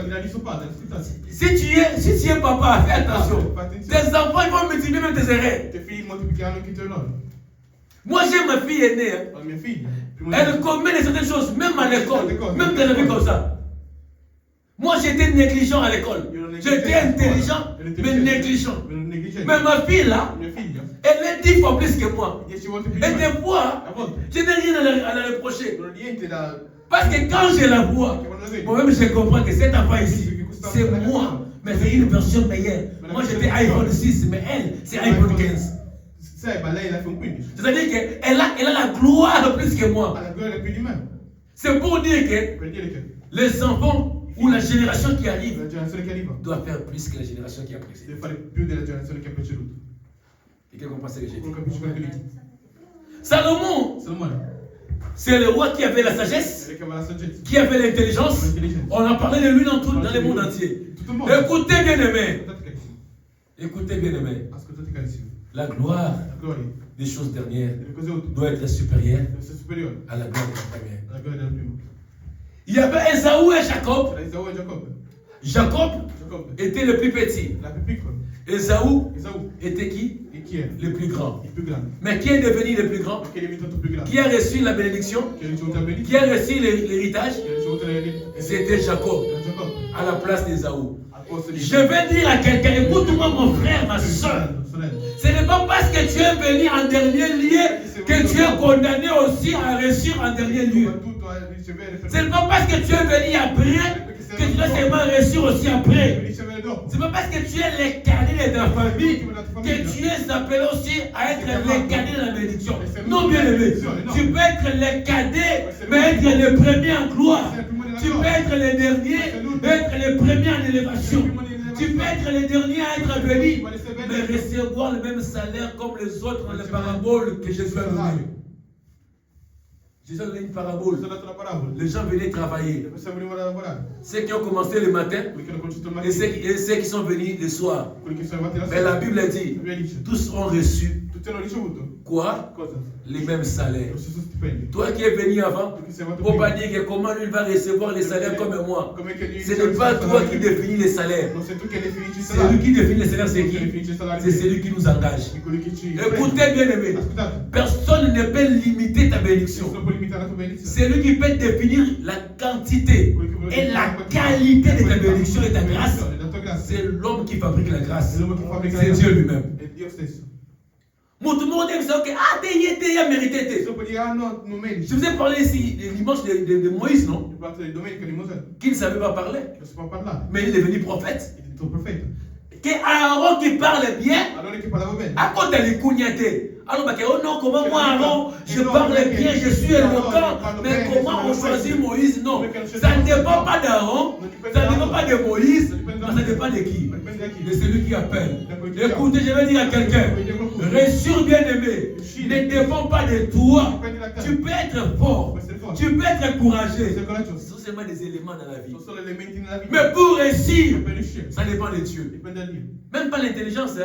si tu es papa, fais attention. Tes enfants ils vont multiplier même tes erreurs. Moi j'ai ma fille aînée. Elle commet certaines choses, même à l'école, même dans la vie comme ça. Moi j'étais négligent à l'école. J'étais intelligent, mais négligent. Mais ma fille là, elle est 10 fois plus que moi. Et des fois, je n'ai rien à la reprocher. Parce que quand je la vois, moi-même je comprends que cet enfant ici, c'est moi, mais c'est une version meilleure. Moi j'étais iPhone 6, mais elle, c'est iPhone 15. C'est-à-dire qu'elle a la gloire plus que moi. C'est pour dire que les enfants ou la génération qui arrive doit faire plus que la génération qui a précédé. Quelqu'un comprend ce que j'ai dit? Salomon, c'est le roi qui avait la sagesse, qui avait l'intelligence. On a parlé de lui dans le monde entier. Écoutez bien aimé. Écoutez bien aimé. La gloire des choses dernières doit être supérieure à la gloire des premières. Il y avait Esaü et Jacob. Jacob était le plus petit. Esaü était qui? Le plus grand. Mais qui est devenu le plus grand? Qui a reçu la bénédiction? Qui a reçu l'héritage? C'était Jacob, à la place d'Esaü. Je vais dire à quelqu'un, écoute-moi mon frère, ma soeur. Ce n'est pas parce que tu es venu en dernier lieu que tu es condamné aussi à réussir en dernier lieu. Ce n'est pas parce que tu es venu après que tu dois seulement réussir aussi après. Ce n'est pas parce que tu es le cadet de ta famille que tu es appelé aussi à être le cadet de la bénédiction. Non, bien aimé. Tu peux être le cadet, mais être le premier en gloire. Tu peux être le dernier, être le premier en élévation. Tu peux être le dernier à être béni, mais recevoir le même salaire comme les autres dans les paraboles que Jésus a donné. Jésus a donné une parabole. Les gens venaient travailler. Ceux qui ont commencé le matin et ceux qui sont venus le soir. Mais la Bible a dit, tous ont reçu quoi? Les mêmes salaires. Toi qui es venu avant, il ne faut pas dire que comment lui va recevoir les salaires comme moi. Ce n'est pas toi qui définis les salaires. C'est lui qui définit les salaires, c'est qui? C'est celui qui nous engage. Écoutez bien aimé, personne ne peut limiter ta bénédiction. C'est lui qui peut définir la quantité et la qualité de ta bénédiction et ta grâce. C'est l'homme qui fabrique la grâce. C'est Dieu lui-même. Tout le monde aime ça, ok, ah, t'es a mérité. Je vous ai parlé ici dimanche de Moïse, non? Qui ne savait pas parler. Mais il est devenu prophète. Que Aaron qui parle bien, à quoi t'as les cougnatés? Alors, oh non, comment moi, Aaron, je parle bien, je suis éloquent, mais comment on choisit Moïse? Non, ça ne dépend pas d'Aaron, ça ne dépend pas de Moïse, mais ça dépend de qui? De celui qui appelle. Écoutez, je vais dire à quelqu'un, réussir bien aimé, ne dépend pas de toi. Tu peux être fort, tu peux être courageux. Ce sont seulement des éléments dans la vie. Mais pour réussir, ça dépend de Dieu. Même pas l'intelligence.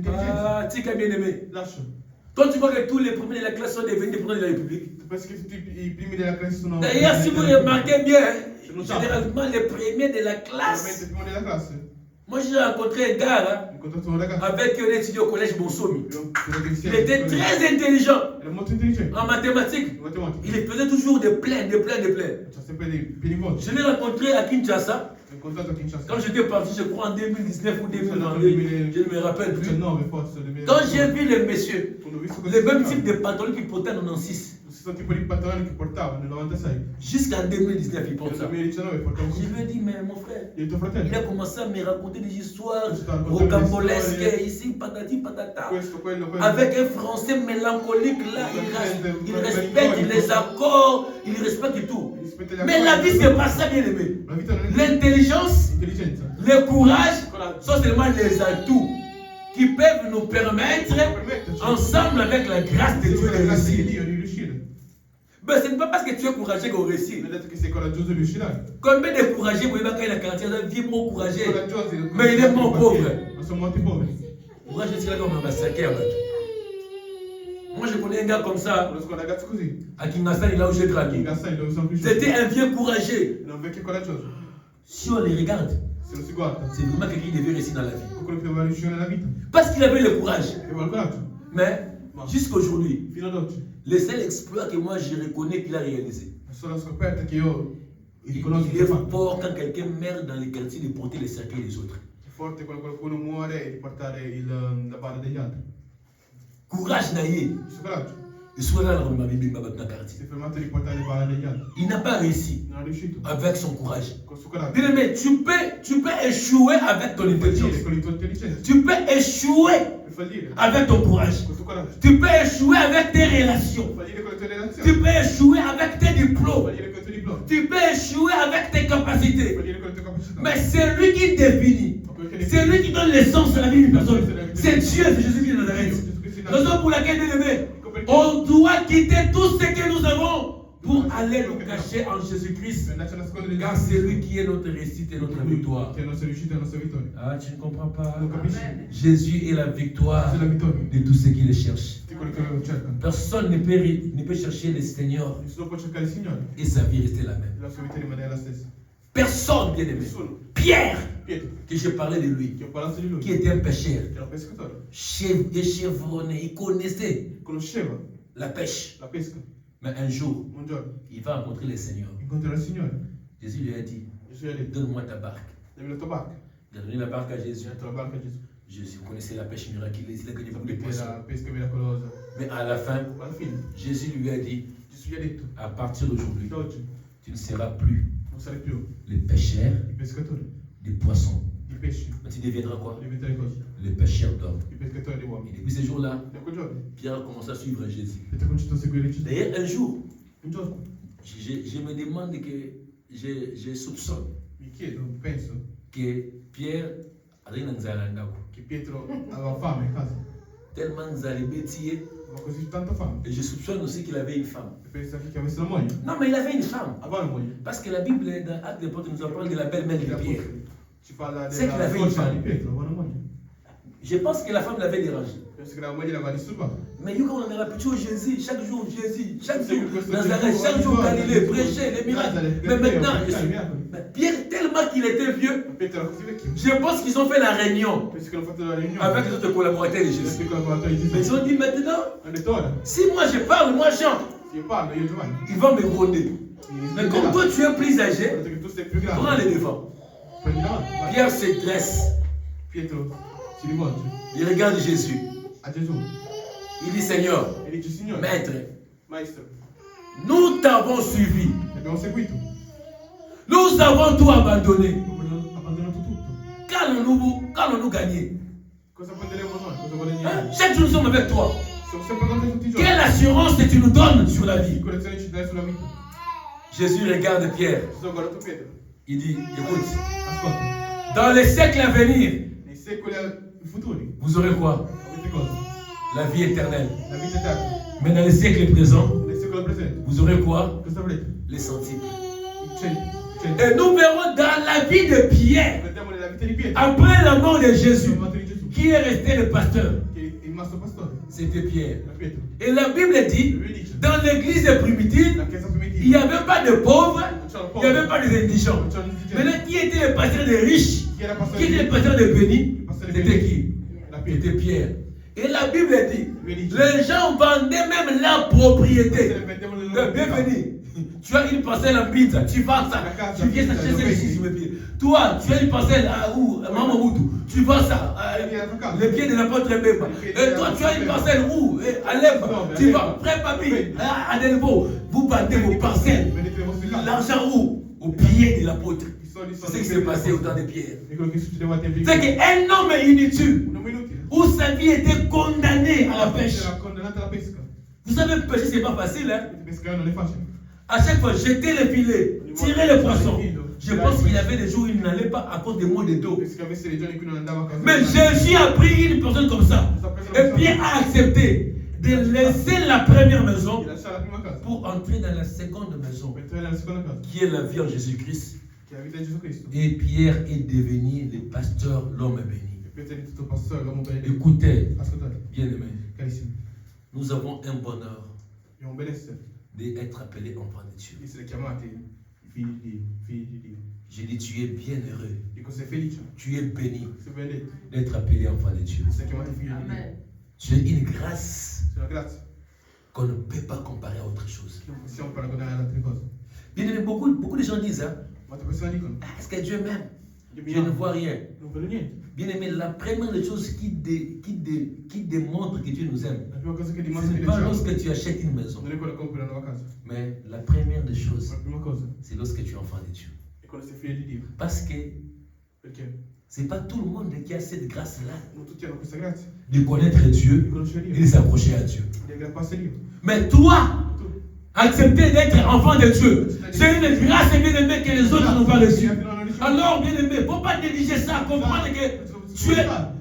Ah, tu sais bien aimé. Quand tu vois que tous les premiers de la classe sont devenus des premiers de la République. D'ailleurs, si vous remarquez bien, généralement les premiers de la classe. Moi j'ai rencontré un gars avec un étudiant au collège Bonsomi. Il était très intelligent en mathématiques. Il faisait toujours des pleins. Je l'ai rencontré à Kinshasa. Quand j'étais parti, je crois en 2019 ou 2022, je ne me rappelle plus. Quand j'ai vu le monsieur, le même type de pantalon qu'il portait en 96. Jusqu'en 2019, il porte ça. Je lui ai dit, mais mon frère, il a commencé à me raconter des histoires rocambolesques, ici, patati patata. Avec un français mélancolique, là, il respecte les accords, il respecte tout. Mais la vie, c'est pas ça, bien aimé. L'intelligence, le courage sont seulement les atouts qui peuvent nous permettre, ensemble avec la grâce de Dieu, de réussir. Mais ce n'est pas parce que tu es courageux qu'on réussit. Combien de courageux, vous voyez, quand il a quartier, il dit mon courageux, mais il est mon pauvre. Moi, je suis là comme un massacre. Moi, je connais un gars comme ça, à Kinshasa, là où j'ai grandi. C'était un vieux courageux. Si on les regarde, c'est vraiment quelqu'un qui devait réussir dans la vie. Parce qu'il avait le courage. Mais jusqu'à aujourd'hui, le seul exploit que moi je reconnais qu'il a réalisé, il est fort quand quelqu'un meurt dans les quartiers de porter les cercueils des autres. Courage naïe. Il n'a pas réussi avec son courage. Mais tu peux échouer avec ton intelligence. Tu peux échouer avec ton courage. Tu peux échouer avec tes relations. Tu peux échouer avec tes diplômes. Tu peux échouer avec tes capacités. Mais c'est lui qui définit. C'est lui qui donne l'essence de la vie d'une personne. C'est Dieu, c'est Jésus de Nazareth. Raison pour laquelle, on doit quitter tout ce que nous avons pour aller nous cacher en Jésus-Christ. Car c'est lui qui est notre réussite et notre victoire. Ah, tu ne comprends pas? Jésus est la victoire de tous ceux qui le cherchent. Personne ne peut chercher le Seigneur et sa vie rester la même. Personne, bien aimé. Pierre que j'ai parlé de lui, qui était un pêcheur, chevronné, il connaissait la pêche. Mais un jour, il va rencontrer le Seigneur. Jésus lui a dit, donne-moi ta barque. Il a donné la barque à Jésus. Jésus connaissait la pêche miraculeuse, il a gagné beaucoup de poissons. Mais à la fin, Jésus lui a dit, à partir d'aujourd'hui, tu ne seras plus les pêcheurs des poissons. Mais tu deviendras quoi? Les pêcheurs d'hommes. Et depuis ce jour-là, Pierre a commencé à suivre Jésus. D'ailleurs, un jour, je me demande que je soupçonne que Pierre avait une tellement Nzalibétié. Et je soupçonne aussi qu'il avait une femme. Non, mais il avait une femme. Parce que la Bible, dans Actes des Apôtres, nous en parle de la belle-mère de Pierre. C'est qu'il avait une femme. Je pense que la femme l'avait dérangé. Mais quand on a plutôt Jésus, chaque jour Jésus, chaque jour Nazareth, chaque jour Galilée, prêcher les miracles. Mais maintenant, Pierre, tellement qu'il était vieux, je pense qu'ils ont fait la réunion avec les autres collaborateurs de Jésus. Mais ils ont dit maintenant, si moi je parle, moi chante, ils vont me gronder. Mais comme toi tu es plus âgé, prends les devants. Pierre se dresse. Il regarde Jésus. Il dit Seigneur, Maître, nous t'avons suivi. Nous avons tout abandonné. Qu'allons-nous gagner? Chaque jour nous sommes avec toi. Quelle assurance que tu nous donnes sur la vie? Jésus regarde Pierre. Il dit, écoute, dans les siècles à venir, vous aurez quoi? La vie éternelle. Mais dans les siècles présents, vous aurez quoi? Les centiples. Et nous verrons dans la vie de Pierre, après la mort de Jésus, qui est resté le pasteur? C'était Pierre. Et la Bible dit, dans l'église primitive, il n'y avait pas de pauvres, il n'y avait pas d'indigents. Maintenant, qui était le pasteur des riches? Qui était le pasteur des bénis? C'était qui? C'était Pierre. Et la Bible dit, les gens vendaient même la propriété. Bienvenue. Tu as une parcelle en pizza, tu vends ça. Tu viens s'acheter celle-ci sur mes pieds. Toi, tu as une parcelle à où? Maman Moudou. Tu vends ça. Les pieds de l'apôtre Mbemba. Et toi, tu as une parcelle où? À Lèvres. Tu vends. Frère Papi. À Delvaux. Vous vendez vos parcelles. L'argent où? Au pied de l'apôtre. C'est ce qui s'est passé au temps de Pierre. C'est qu'un homme inutile, où sa vie était condamnée à la pêche. Vous savez, pêcher, c'est pas facile. Hein? À chaque fois, jeter les filets, tirer les poissons. Je pense qu'il y avait des jours où il n'allait pas à cause des maux de dos. Mais Jésus a pris une personne comme ça. Et Pierre a accepté de laisser la première maison pour entrer dans la seconde maison, qui est la vie en Jésus-Christ. Et Pierre est devenu le pasteur, l'homme béni. Écoutez, bien-aimés, nous avons un bonheur d'être appelés enfants de Dieu. J'ai dit, tu es bien heureux. Tu es béni d'être appelé enfant de Dieu. Amen. Tu as une grâce qu'on ne peut pas comparer à autre chose. Bien aimé, beaucoup de gens disent, hein, est-ce que Dieu m'aime? Je ne vois rien. Bien aimé, la première des choses qui démontre que Dieu nous aime, ce n'est pas lorsque tu achètes une maison. Mais la première des choses, c'est lorsque tu es enfant de Dieu. Parce que ce n'est pas tout le monde qui a cette grâce-là de connaître Dieu et de s'approcher à Dieu. Mais toi, accepter d'être enfant de Dieu, c'est une grâce bien aimée que les autres n'ont pas reçue. Alors, bien aimé, il ne faut pas négliger ça. Comprendre que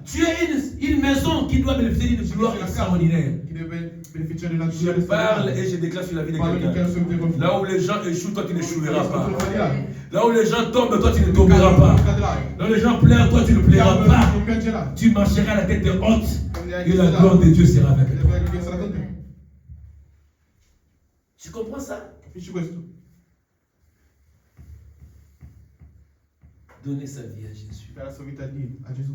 tu es une maison qui doit bénéficier d'une gloire extraordinaire. Je parle et je déclare sur la vie de quelqu'un. Là où les gens échouent, toi tu n'échoueras pas. Là où les gens tombent, toi tu ne tomberas pas. Là où les gens pleurent, toi tu ne pleureras pas. Tu marcheras à la tête haute et la gloire de Dieu sera avec toi. Tu comprends ça? donner sa vie à Jésus. Dar a să vita a Jésus.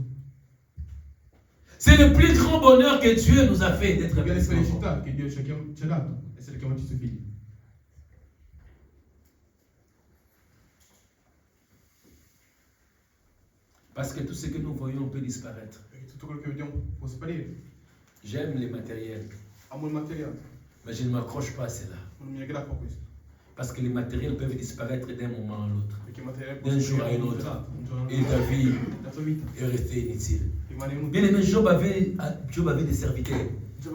C'est le plus grand bonheur que Dieu nous a fait d'être avec ses enfants. Felicità che Dio ci ha dato, essere chiamati suoi figli. Parce que tout ce que nous voyons peut disparaître. Tutto quello che vediamo può sparire. J'aime les matériels, Amo il materiale, mais je ne m'accroche pas à cela. non mi aggrappo a questo. Parce que les matériels peuvent disparaître d'un moment à l'autre. Perché il materiale D'un jour à un autre. Et ta vie La tua vita est restée inutile. rimane inutile. Bien aimé, Job avait des serviteurs.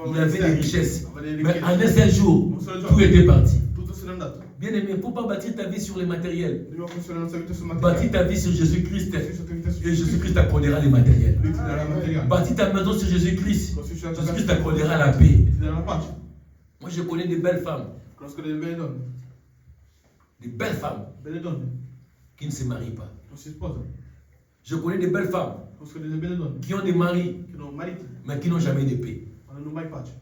Il avait des richesses. Aveva delle Mais en un ricchezze. seul jour, Un solo tout giorno, était parti. tutto se n'è andato. Bien aimé, il ne faut pas bâtir ta vie sur les matériels. Dobbiamo costruire la nostra vita sul Bâtis materiale. ta vie sur Jésus-Christ. Costruisci la tua vita su Et Jésus-Christ t'accordera les matériels. Lui ti darà il materiale. Bâtis ta maison sur Jésus-Christ. Costruisci la tua Jésus-Christ casa t'accordera la paix. e ti darà la pace. Moi, je connais des belles femmes. Conosco delle belle donne. Des belles femmes Belle donne. qui ne se marient pas. Non si sposano. Je connais des belles femmes Conosco delle belle donne. qui ont des maris, Che non hanno mariti, mais qui n'ont jamais de paix. ma non hanno mai pace.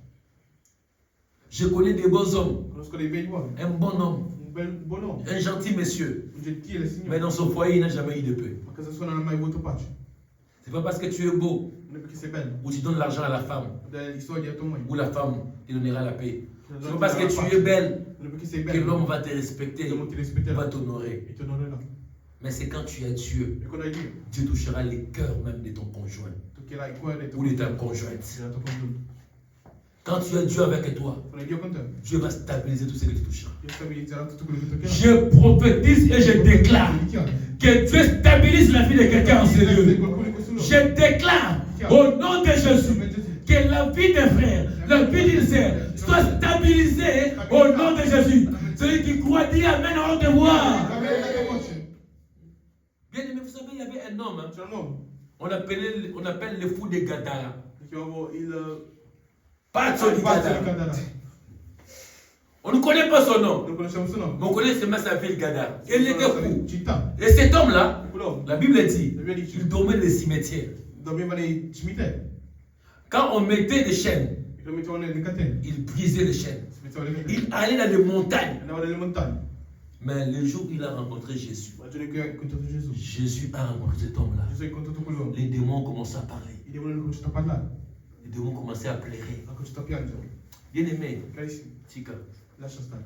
Je connais des beaux hommes, Conosco dei bei uomini. un bon homme, Un buon uomo. un gentil monsieur, Un gentile mais signore. dans son foyer, il n'a jamais eu de paix. Ma casa sua non ha mai avuto pace. C'est pas parce que tu es beau Non è perché sei bello. ou tu donnes l'argent à la femme Dai i soldi a tua moglie. ou la femme te donnera la paix. Non C'est pas parce que tu es belle è perché sei que bello. l'homme va te respecter, L'uomo ti rispetterà va t'honorer. e ti onorerà. Mais c'est quand tu as Dieu, E quando hai Dio, Dieu touchera les cœurs même de ton conjoint toccherà il cuore ou de ta conjointe. della tua congiunta. Quand tu as Dieu avec toi, Quando hai Dio con te, Dieu va stabiliser tout ce que tu toucheras. Dio stabilizzerà tutto quello che toccherà. Je prophétise et je déclare que Dieu stabilise la vie de quelqu'un en ce lieu. Je déclare au nom de Jésus que la vie des frères, la vie d'une sœur soit stabilisée au nom de Jésus. Celui qui croit dit Amen en haute voix. Bien aimé, vous savez, il y avait un homme, hein, C'è un uomo on appelle le fou de Gadara. che chiamavo il Pazzo di pazzo di Gadara. Gadara. On ne connaît pas son nom, Non conosciamo il suo nome. mais on connaît seulement sa ville Gadara. Il était fou. Città. Et cet homme-là, Quell'uomo la Bible dit, La Bible dit, il dormait dans les cimetières. dormiva nei cimiteri. Quand on mettait des chaînes, Lo mettevano nelle catene. il brisait les chaînes. Si metteva le catene. Il allait dans les montagnes. Andava nelle montagne. Mais le jour où il a rencontré Jésus, Ma il giorno in cui ha incontrato Gesù, Jésus a rencontré cet homme-là. Gesù ha incontrato quell'uomo. Les démons ont commencé à parler. I demoni hanno cominciato a parlare. Les démons ont commencé à pleurer. Ha cominciato a piangere. Bien aimé, Carissimi, Tika, lascia stare.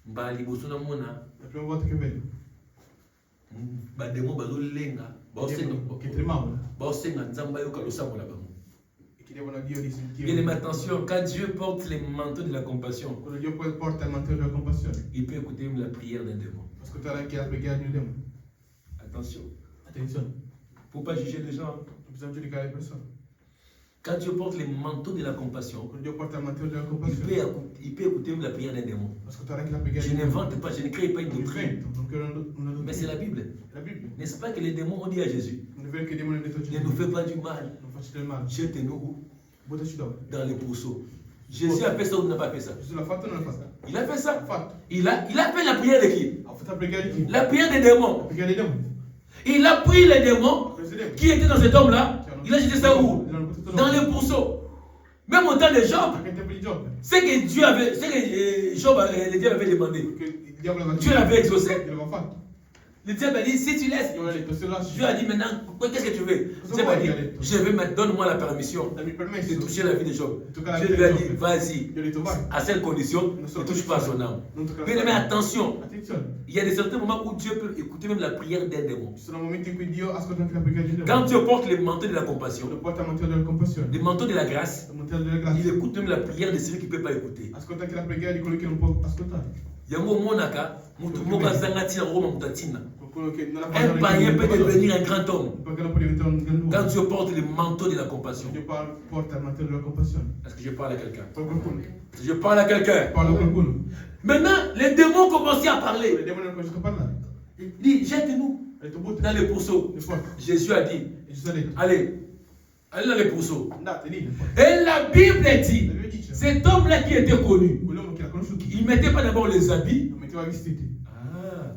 mbali bosuna mona, La prima volta che vedo ba démon bazolenga, che tremavano baosenga nzamba yoka losambo na bango. e chiedevano a Dio di sentire. Bien aimé, attention, quand Dieu porte les manteaux de la compassion, Quando Dio poi porta il mantello della compassione, il peut écouter même la prière d'un démon. ascoltare anche la preghiera di un demone. Attention, Attenzione, il ne faut pas juger les gens. non bisogna giudicare le persone. Quand Dieu porte les manteaux de la compassion, Quando Dio porta il mantello della il compassione, peut écouter même la prière d'un démon. ascoltare anche la preghiera Je di un demone. n'invente pas, je ne crée pas une Non doctrine. invento, non creo una Mais c'est la dottrina. Bible. È la Bibbia. N'est-ce pas que les démons ont dit à Jésus, Non è vero che i demoni hanno detto a ne Gesù, nous fais pas du mal, non facci del male, jette-nous buttaci dove. dans les pourceaux. Jésus a fait ça ou n'a pas fait ça? Gesù l'ha fatto o non l'ha fatto? Il a fait L'ha ça. fatto. Il a fait la prière de qui? Ha fatto la preghiera di chi? La prière des La démons. preghiera dei demoni. Il a pris les démons Ha preso i demoni. qui étaient dans cet homme-là. Il a jeté ça où? L'hanno buttato Dans dove? les pourceaux. Même au temps de Job, Anche in tempo di Giobbe. c'est que Dieu avait, c'est que Job, le diable avait demandé. Che il diavolo aveva Dieu l'avait exaucé. Gliel'aveva fatto. Le diable a dit, si tu laisses, Io ho detto, se lasci, Dieu a dit maintenant, qu'est-ce que tu veux? Dieu a dit, je vais mettre, donne-moi la permission dammi il de permesso. toucher la vie de Job. Di toccare la Dieu vita lui a di dit, Giobbe. vas-y, Gli ho detto, vai. à cette condition, ne touche pas à son âme. Non toccare Mais, la mais sua vita. attention, Attenzione. il y a des certains moments où Dieu peut écouter même la prière d'un démon. Ci sono momenti in cui Dio ascolta anche la preghiera di Dio. Quand Dieu porte les manteaux de la Quando compassion, porta il mantello della compassione, les manteaux de la grâce, il mantello della il grazia, écoute même la prière de celui qui ne peut pas écouter. ascolta anche la preghiera di quello che non può ascoltare. Yango monaka, mutu moko azanga tina roma mutatina. Qualcuno che non ha Un païen peut devenir un grand homme Perché non può diventare un grande quand uomo. Dieu porte les manteaux de la compassion. Dio porta il mantello della compassione. Est-ce que je parle à quelqu'un? Poi qualcuno Je parle à quelqu'un. parla a qualcuno. Maintenant, les démons commençaient à I parler. demoni hanno cominciato a parlare. Il dit, jette-nous Ha detto butta. dans les pourceaux. Le porte. Jésus a dit, E Gesù ha detto, allez, allez dans les pourceaux. andate lì, le porte. Et la Bible dit, La Bibbia dice, cet homme-là qui était connu, quell'uomo che l'ha conosciuto, il ne mettait pas d'abord les habits. non metteva i vestiti. Ah.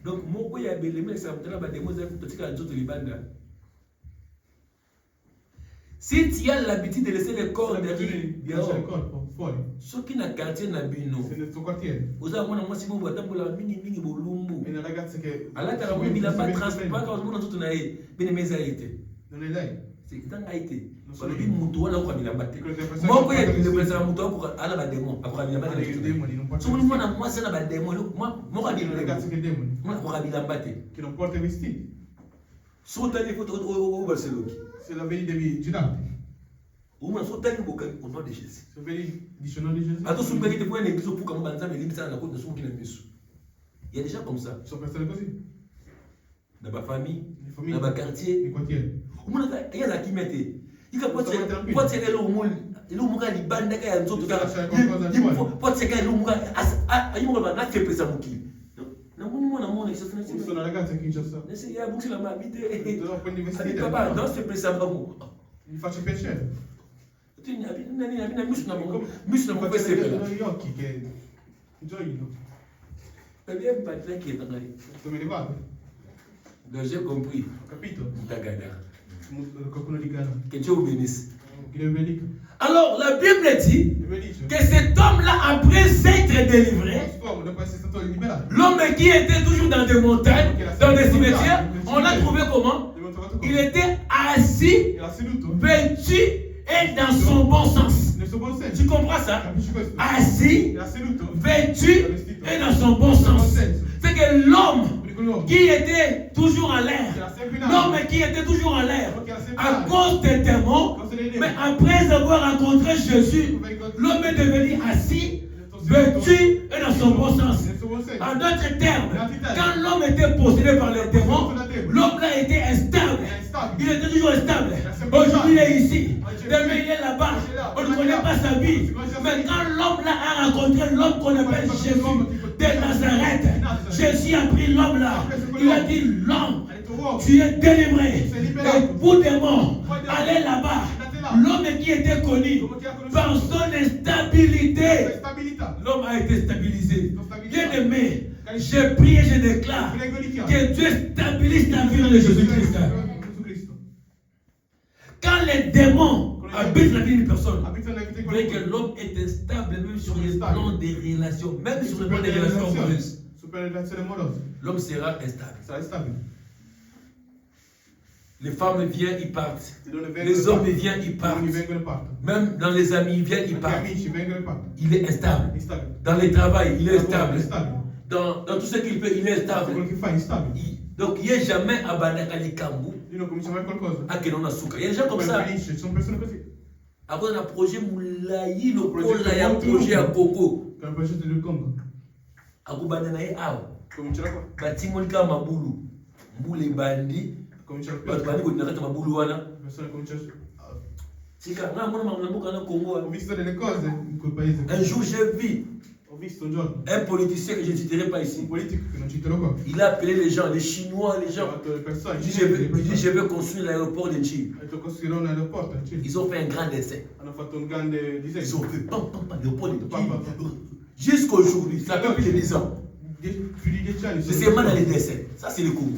Donc, moko ya beleme ça me ba démons ça totika nzoto libanda. Si tu as l'habitude de laisser les corps derrière, fuori. qui n'a quartier n'a bino. C'est nel tuo quartiere. Vous avez moi si vous botambola mingi bolumbu. E le ragazze che Alla tara mo bila pas transport quand on tout na e bene meza été. Non è lei. C'est dans été. Non Parce que mutu wala ko bila batte. Mo Mo ko ye le président mutu ko ala ba demo akora bila batte. I demoni non So portano. mo na mo sana ba demo mo ka Le ragazze che demoni. mo ko bila batte. Che non porta i vestiti. So tani foto o Barcelone. Se la vedi devi girarti. Uma so tani boka au nom de Jésus. Se vedi dice non di Gesù. Ato sum ka kite pour une église pour comme banza mais limite ça na ko de sum ki na misu. Il y a des gens comme ça Sono persone così. dans ma famille, Di famiglia. dans ma quartier. Di quartiere. Umuna ka ya za kimete. Ika pote lo mul lo muka libanda ka ya nzoto ka. Pote ka lo muka ayi mo ba na te pesa muki. Na mona isso Sono c'est una ragazza che ci sta. Nesse ya buksi la mabite. Devo prendi i vestiti. Papa, non se pesa bamu. Mi faccio piacere. Tu nani misu na mo Mi pesa faccio pela. vedere gli occhi che gioino. Bien patron qui est dans la Dove ne vado? Donc j'ai compris. Ho capito? Mutagada. Qualcuno di Ghana. Que Dieu vous bénisse. Che Dio benedica. Alors la Bible dit Dove dice? que cet homme-là, après s'être délivré, Quest'uomo dopo essere stato liberato. l'homme qui était toujours dans des montagnes, dans des cimetières, on l'a trouvé comment? L'abbiamo trovato come? Il était assis, Era seduto. vêtu et dans son bon sens. Nel suo buon senso. Tu comprends ça? Capisci questo? Assis, Era seduto. vêtu et dans son bon sens. C'est que l'homme qui était toujours en l'air, l'homme qui était toujours en l'air, à cause des démons, mais après avoir rencontré Jésus, l'homme est devenu assis, vêtu et dans son bon sens. En d'autres termes, quand l'homme était possédé par les démons, l'homme là était instable. Il était toujours instable. Aujourd'hui, il est ici. Demain, il est là-bas. On ne connaît pas sa vie. Mais quand l'homme là a rencontré l'homme qu'on appelle Jésus de Nazareth, Jésus a pris l'homme là. Il a dit, l'homme, tu es délivré. Et vous démons, allez là-bas. L'homme qui était connu par son instabilité, l'homme a été stabilisé. Bien aimé, je prie et je déclare que Dieu stabilise la vie de Jésus-Christ. Quand les démons habitent la vie d'une personne, voyez que l'homme est instable même sur le plan des relations, même sur le plan des relations amoureuses. L'homme sera instable. Les femmes viennent, ils partent. Les hommes viennent, ils partent. Même dans les amis, ils viennent, ils partent. Il est instable. Dans le travail, il est stable. Dans tout ce qu'il fait, il est stable. Donc, il n'y a jamais abandonné les kambou. Il y a des gens comme ça. À cause d'un projet Moulaï, le projet à Coco. À Koubandanaï, Batimolka Maboulou. Mboulé Bandi. Un jour j'ai vu un politicien que je ne citerai pas ici. Il a appelé les gens, les Chinois, les gens. Il dit je vais construire l'aéroport de Chine. Ils ont fait un grand essai. Ils ont fait l'aéroport de Chine. Jusqu'aujourd'hui, ça fait plus de 10 ans. C'est seulement dans les décès. Ça, c'est le coup.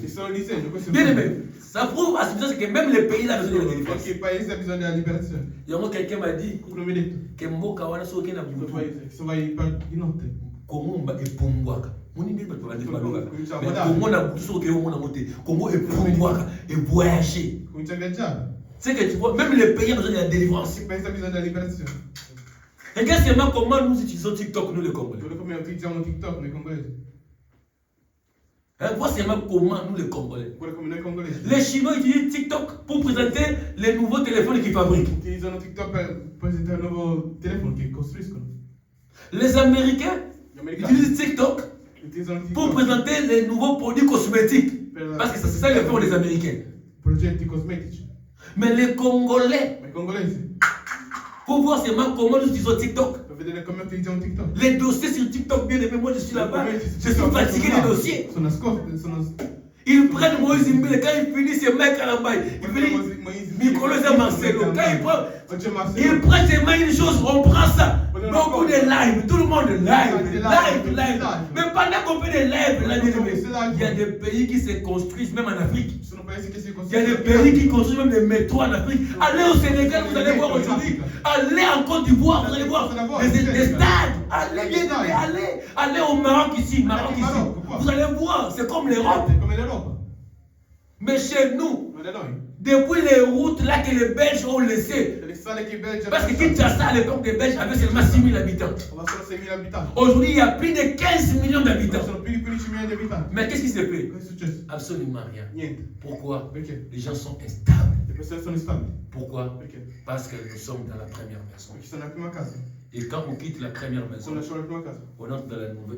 Bien aimé, ça prouve à ce que même les pays là besoin de la libération. Il y a quelqu'un m'a dit que Mboka wana soki na butu. Kongo mba epumbwaka. Moni ndi bato ba ndibaloga. Mais Kongo na butu soki yo mona moté. Kongo epumbwaka et voyager. C'est que tu vois, même les pays ont besoin de la délivrance. Regarde seulement comment nous utilisons TikTok, nous les Congolais. Vois seulement comment nous les Congolais. Les Chinois utilisent TikTok pour présenter les nouveaux téléphones qu'ils fabriquent. Les Américains utilisent TikTok pour présenter les nouveaux produits cosmétiques. Parce que c'est ça les font les Américains. Mais les Congolais, pour voir seulement comment nous utilisons TikTok. Les dossiers sur TikTok, bien aimé, moi je suis là-bas, je suis fatigué des dossiers. Ils prennent Moïse Mbele, quand ils finissent, c'est Mike Alambaye, ils finissent Nicolas Marcelo. Quand ils prennent seulement une chose, on prend ça. Beaucoup de live, tout le monde live. Mais pendant qu'on fait des lives, il y a des pays qui se construisent même en Afrique. Il y a des pays qui construisent même des métros en Afrique. Allez au Sénégal, vous allez voir aujourd'hui. Allez en Côte d'Ivoire, vous allez voir des stades. Allez au Maroc ici. Vous allez voir, c'est comme l'Europe. Mais chez nous, depuis les routes là que les Belges ont laissées, parce que Kinshasa à l'époque des Belges avait seulement 6 000 habitants. Aujourd'hui, il y a plus de 15 millions d'habitants. Mais qu'est-ce qui s'est fait? Absolument rien. Pourquoi? Les gens sont instables. Pourquoi? Parce que nous sommes dans la première maison. Et quand on quitte la première maison, on entre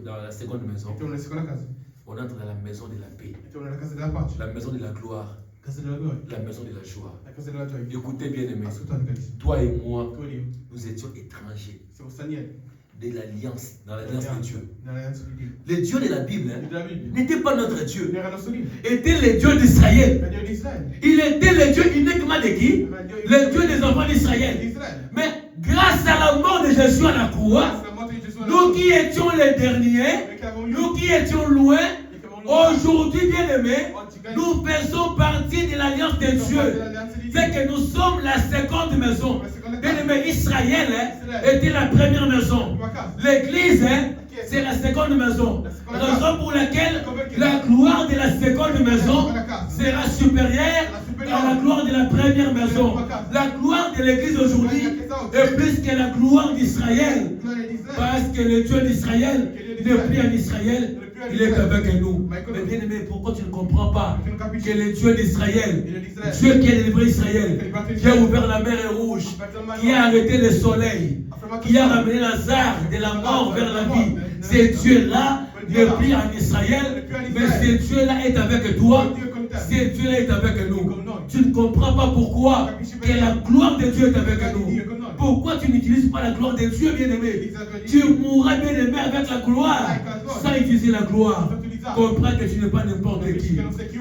dans la seconde maison. On entre dans la maison de la paix. La maison de la gloire. La maison de la joie. Écoutez bien aimés, toi et moi, nous étions étrangers de l'alliance, dans l'alliance de Dieu. Le Dieu de la Bible n'était pas notre Dieu, était le Dieu d'Israël. Il était le Dieu uniquement de qui? Le Dieu des enfants d'Israël. Mais grâce à la mort de Jésus à la croix, nous qui étions les derniers, nous qui étions loin, aujourd'hui, bien-aimés, nous faisons partie de l'alliance de Dieu. C'est que nous sommes la seconde maison. Bien-aimés, Israël était la première maison. L'église, c'est la seconde maison. Raison pour laquelle la gloire de la seconde maison sera supérieure à la gloire de la première maison. La gloire de l'église aujourd'hui est plus que la gloire d'Israël. Parce que le Dieu d'Israël n'est plus en Israël. Il est avec nous. Mais bien aimé, pourquoi tu ne comprends pas que le Dieu d'Israël, Dieu qui a délivré Israël, qui a ouvert la mer Rouge, qui a arrêté le soleil, qui a ramené Lazare de la mort vers la vie, ce Dieu-là n'est plus en Israël, mais ce Dieu-là est avec toi, ce Dieu-là est avec nous. Tu ne comprends pas pourquoi que la gloire de Dieu est avec nous. Pourquoi tu n'utilises pas la gloire de Dieu, bien-aimé? Tu mourras, bien-aimé, avec la gloire, sans utiliser la gloire. Comprends que tu n'es pas n'importe qui.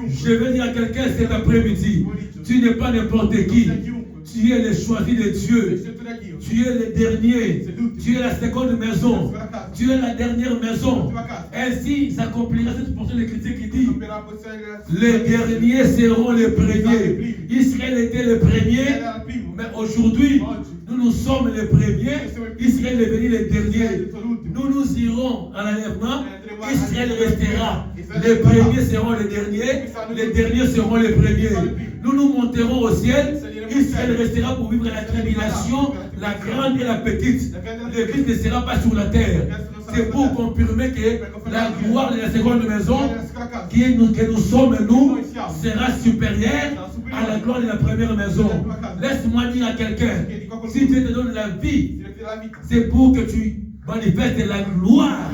Je veux dire à quelqu'un cet après-midi, tu n'es pas n'importe qui. Tu es le choisi de Dieu. Tu es le dernier. Tu es la seconde maison. Tu es la dernière maison. Ainsi s'accomplira cette portion de critique qui dit: les derniers seront les premiers. Israël était le premier, mais aujourd'hui, nous sommes les premiers. Israël est devenu les derniers. Nous irons à l'enlèvement. Israël restera. Les premiers seront les derniers seront les premiers. Nous monterons au ciel. Israël restera pour vivre la tribulation, la grande et la petite. L'église ne sera pas sur la terre. C'est pour confirmer que la gloire de la seconde maison, que nous sommes nous, sera supérieure à la gloire de la première maison. Laisse-moi dire à quelqu'un, si Dieu te donne la vie, c'est pour que tu manifestes la gloire.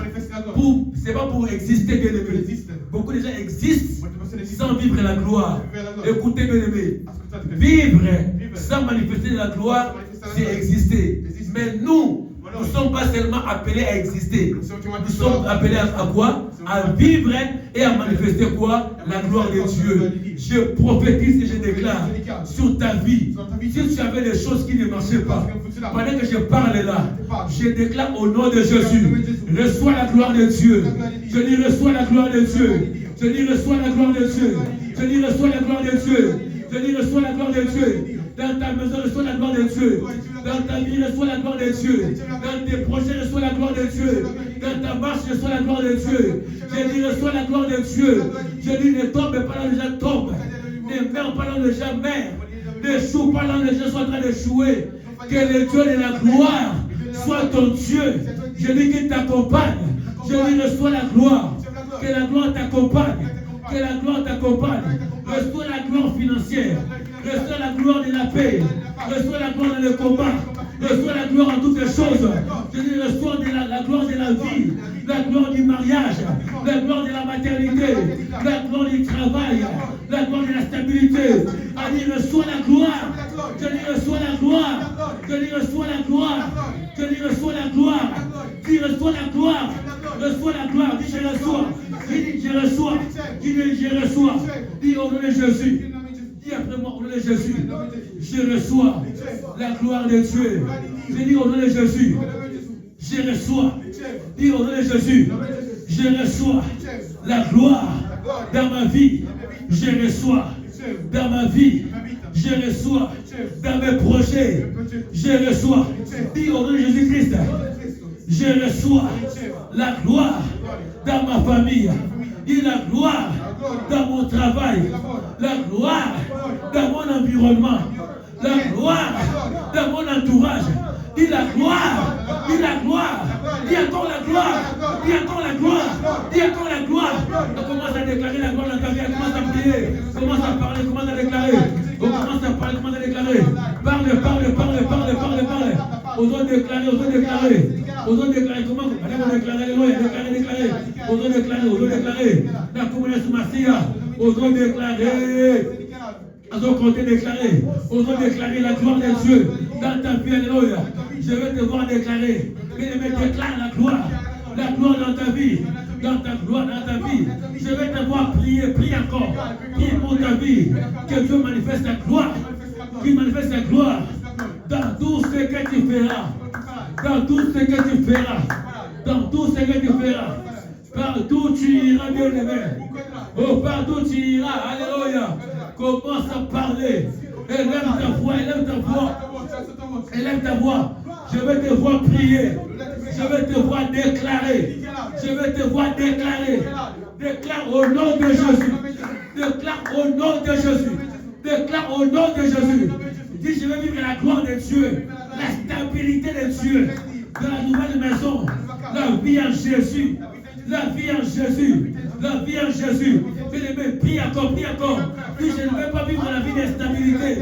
Ce n'est pas pour exister, bien aimé. Beaucoup de gens existent sans vivre la gloire. Écoutez, bien aimé, vivre sans manifester la gloire, c'est exister. Mais nous ne sommes pas seulement appelés à exister. Nous sommes appelés à quoi? À vivre et à manifester quoi? La gloire de Dieu. Je prophétise et je déclare sur ta vie. Si tu avais des choses qui ne marchaient pas, pendant que je parle là, je déclare au nom de Jésus, reçois la gloire de Dieu. Je dis reçois la gloire de Dieu. Je dis reçois la gloire de Dieu. Je dis reçois la gloire de Dieu. Je dis reçois la gloire de Dieu. Dans ta maison, reçois la gloire de Dieu. Dans ta vie, reçois la gloire de Dieu. Dans tes projets, reçois la gloire de Dieu. Dans ta marche, reçois la gloire de Dieu. Je dis reçois la gloire de Dieu. Je dis ne tombe pas là, les gens tombent. Ne meurs pas là, les gens meurent. Ne choue pas là, les gens sont en train d'échouer. Que le Dieu de la gloire soit ton Dieu. Je dis qu'il t'accompagne. Je dis reçois la gloire. Que la gloire t'accompagne. Que la gloire t'accompagne. Reçois la gloire financière. Reçois la gloire de la paix. Reçois la gloire dans le combat. Reçois la gloire en toutes les choses. Je dis reçois la gloire de la vie. La gloire du mariage. La gloire de la maternité. La gloire du travail. La gloire de la stabilité. Je dis reçois la gloire. Je dis reçois la gloire. Je dis reçois la gloire. Je dis reçois la gloire. Dis reçois la gloire. Reçois la gloire. Dis je reçois. Dis je reçois. Dis je reçois. Dis au nom de Jésus. Dis après moi au nom de Jésus. Je reçois la gloire de Dieu. Je dis au nom de Jésus. Je reçois. Dis au nom de Jésus. Je reçois la gloire dans ma vie. Je reçois dans ma vie. Je reçois dans mes projets. Je reçois. Dis au nom de Jésus-Christ. Je reçois la gloire dans ma famille. Dis la gloire dans mon travail. La gloire dans mon environnement. La gloire dans mon entourage. Dis la gloire. Dis la gloire. Dis encore la gloire. Dis encore la gloire. Dis encore la gloire. On commence à déclarer la gloire dans ta vie. On commence à prier. On commence à parler. On commence à déclarer. On commence à parler. On commence à déclarer. Parle. On doit déclarer. On doit déclarer. Comment on déclarer les lois. Déclarer. On doit déclarer. La communauté Massia. On doit déclarer. On doit déclarer. On doit déclarer la gloire de Dieu dans ta vie. Alléluia. Je vais te voir déclarer. Bien-aimé, déclare la gloire. La gloire dans ta vie. Dans ta gloire, dans ta vie. Je vais te voir prier. Prie encore. Prie pour ta vie. Que Dieu manifeste sa gloire. Qu'il manifeste sa gloire. Dans tout ce que tu feras. Dans tout ce que tu feras. Dans tout ce que tu feras. Partout tu iras, bien-aimé. Oh, partout tu iras. Alléluia. Commence à parler. Élève ta voix. Élève ta voix. Je vais te voir prier. Je vais te voir déclarer. Déclare au nom de Jésus. Déclare au nom de Jésus. Dis, je vais vivre la gloire de Dieu. La stabilité de Dieu. Dans la nouvelle maison. La vie en Jésus. Bien-aimé, prie encore. Dis, je ne vais pas vivre la vie d'instabilité.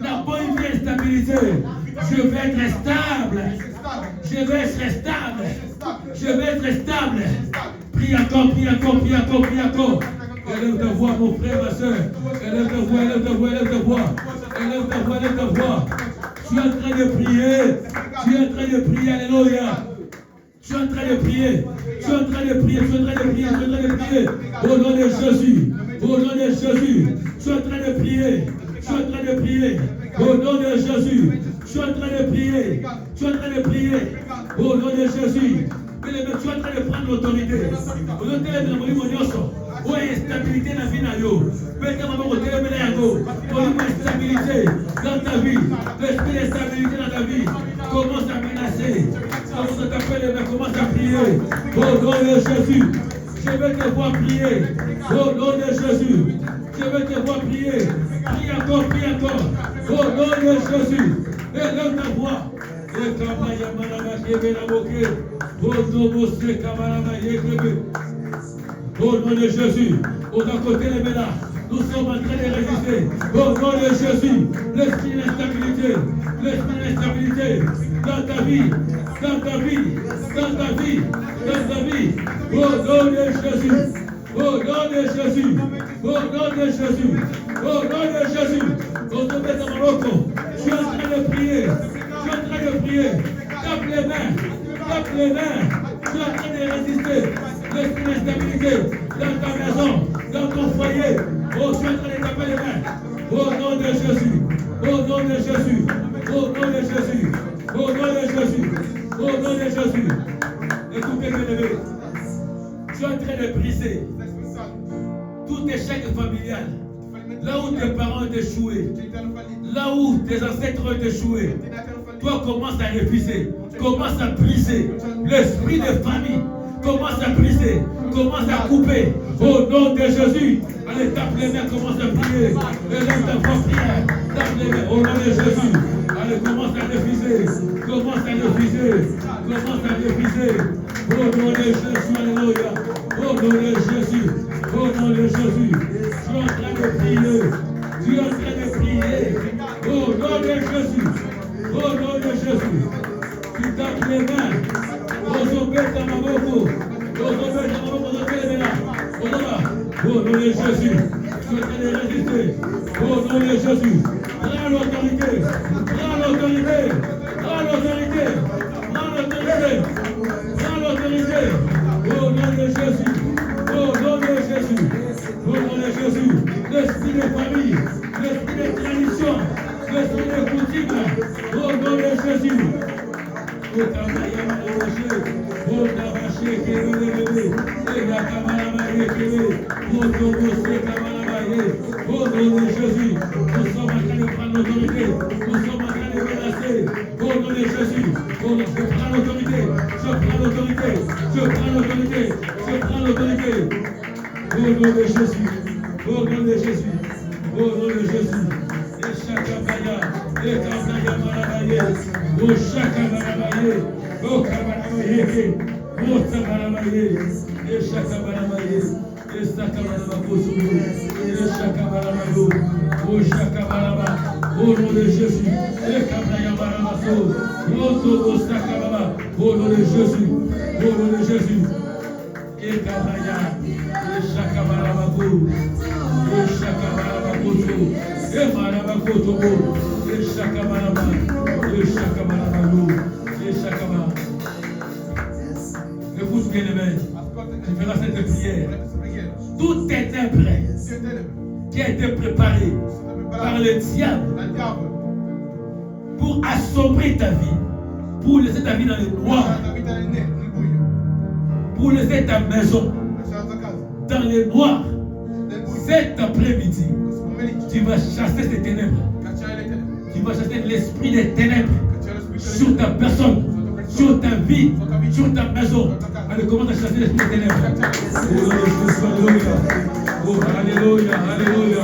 La bonne vie d'instabilité. Je vais être stable. Prie encore. Élève ta voix, mon frère, ma soeur. Élève ta voix. Tu es en train de prier. Alléluia. Tu es en train de prier. Au nom de Jésus. Tu es en train de prier. Au nom de Jésus. Tu es en train de prier. Au nom de Jésus. Tu es en train de prendre l'autorité. Au nom de Jésus. Où est stabilité dans la vie de Dieu? Stabilité dans ta vie. L'esprit de stabilité dans ta vie. Commence à menacer. Commence à prier. Au nom de Jésus. Je vais te voir prier. Au nom de Jésus. Prie encore. Au nom de Jésus. Élève ta voix. Au nom de Jésus, on a côté les médailles. Nous sommes en train de résister. Au nom de Jésus, l'esprit d'instabilité dans ta vie. Au nom de Jésus. On te met dans Marocco. Je suis en train de prier. Tape les mains. Tu es en train de résister. L'esprit d'instabilité dans ta maison, dans ton foyer. Oh, je suis en train de taper les mains. Au nom de Jésus. Écoutez, bien-aimés. Je suis en train de briser tout échec familial. Là où tes parents ont échoué, là où tes ancêtres ont échoué, toi commence à refuser, commence à briser l'esprit de famille. Commence à briser, commence à couper. Au nom de Jésus. Allez, tape les mains, commence à prier. Élève ta voix, prière. Tape les mains, au nom de Jésus. Allez, commence à refuser. Au nom de Jésus, alléluia. Au nom de Jésus. Tu es en train de prier. Au nom de Jésus. Tu tapes les mains. Au nom de Jésus, tu es en train de résister. Au nom de Jésus, prends l'autorité. Au nom de Jésus, l'esprit de famille, l'esprit de tradition, l'esprit de coutume. Au nom de Jésus. Au nom de Jésus, nous sommes en train de prendre l'autorité, nous sommes en train de menacer. Au nom de Jésus, je prends l'autorité, je prends l'autorité, je prends l'autorité, je prends l'autorité. Au nom de Jésus, au nom de Jésus, au nom de Jésus. Et Chakabaya, et Kabaya Marabaye, au Chakabarabaye, au Kabarabaye, au Tabarabaye, et Chakabarabaye. Et Sakabarabakosu, et Chakabarabado, au Chakabaraba, au nom de Jésus, et Kabraya Barabaso, au Sakababa, au nom de Jésus, au nom de Jésus, et Kabraya, et Chakabarabako, et Chakabarabakoso, et Marabakotobo, et Chakabaraba, et Chakabarabado, et Chakaba. Écoute bien les mains, tu feras cette prière. Tout était prêt, qui a été préparé par le diable pour assombrir ta vie, pour laisser ta vie dans les noirs, pour laisser ta maison dans les noirs. Cet après-midi, tu vas chasser ces ténèbres, tu vas chasser l'esprit des ténèbres sur ta personne, sur ta vie, sur ta maison. Allez, commence à chasser l'esprit des ténèbres. Oh, alléluia, alléluia.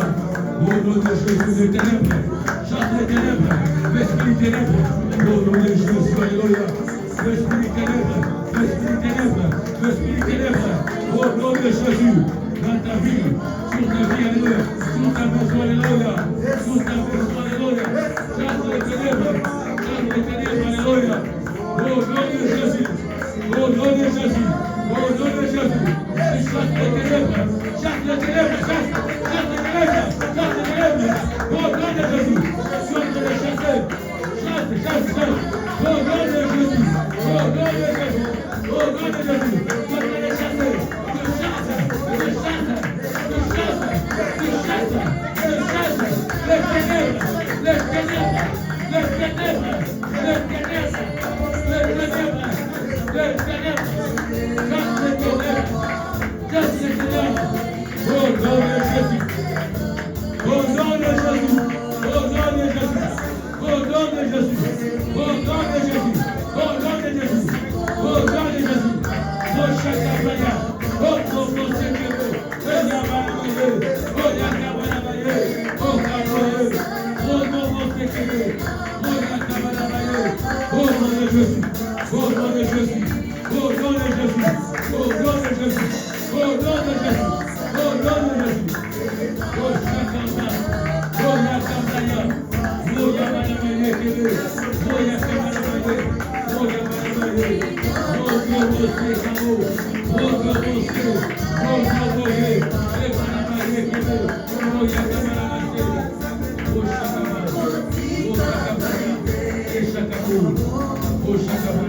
Au nom de Jésus, les ténèbres, chasse les ténèbres, l'esprit des ténèbres. Au nom de Jésus, alléluia. L'esprit des ténèbres, l'esprit des ténèbres, l'esprit des ténèbres. Au nom de Jésus, dans ta vie, sur ta vie, alléluia. Sur ta maison, alléluia. Sur ta maison, alléluia. Chasse les ténèbres, alléluia. Au nom de Jésus, au nom de Jésus, au nom de Jésus, chasse les ténèbres, chasse les ténèbres, chasse les ténèbres, chasse les ténèbres, au nom de Jésus, tu es en train de chasser, chasse, au nom de Jésus, au nom de Jésus, au nom de Jésus, tu es en train de chasser, les ténèbres, les ténèbres, les ténèbres, les ténèbres, les ténèbres, les ténèbres, chasse les ténèbres, chasse les ténèbres, au nom de Jésus, au nom de Jésus, au nom de Jésus, au nom de Jésus, au nom de Jésus, au nom de Jésus, au nom de Jésus, au Chakabaya, au nom de Jésus, au Yabarabaye, au Yakabarabaye, au Kabaye, au nom de Jésus, au Yakabarabaye, au nom de Jésus, au nom de Jésus, au nom de Jésus, au nom de Jésus, au nom de Jésus, au nom de Jésus, au Chakabaya, au Yakabaya, au Yabarabaye, au Yakabarabaye, au Yabarabaye, au Yabarabaye, au Chakabaya,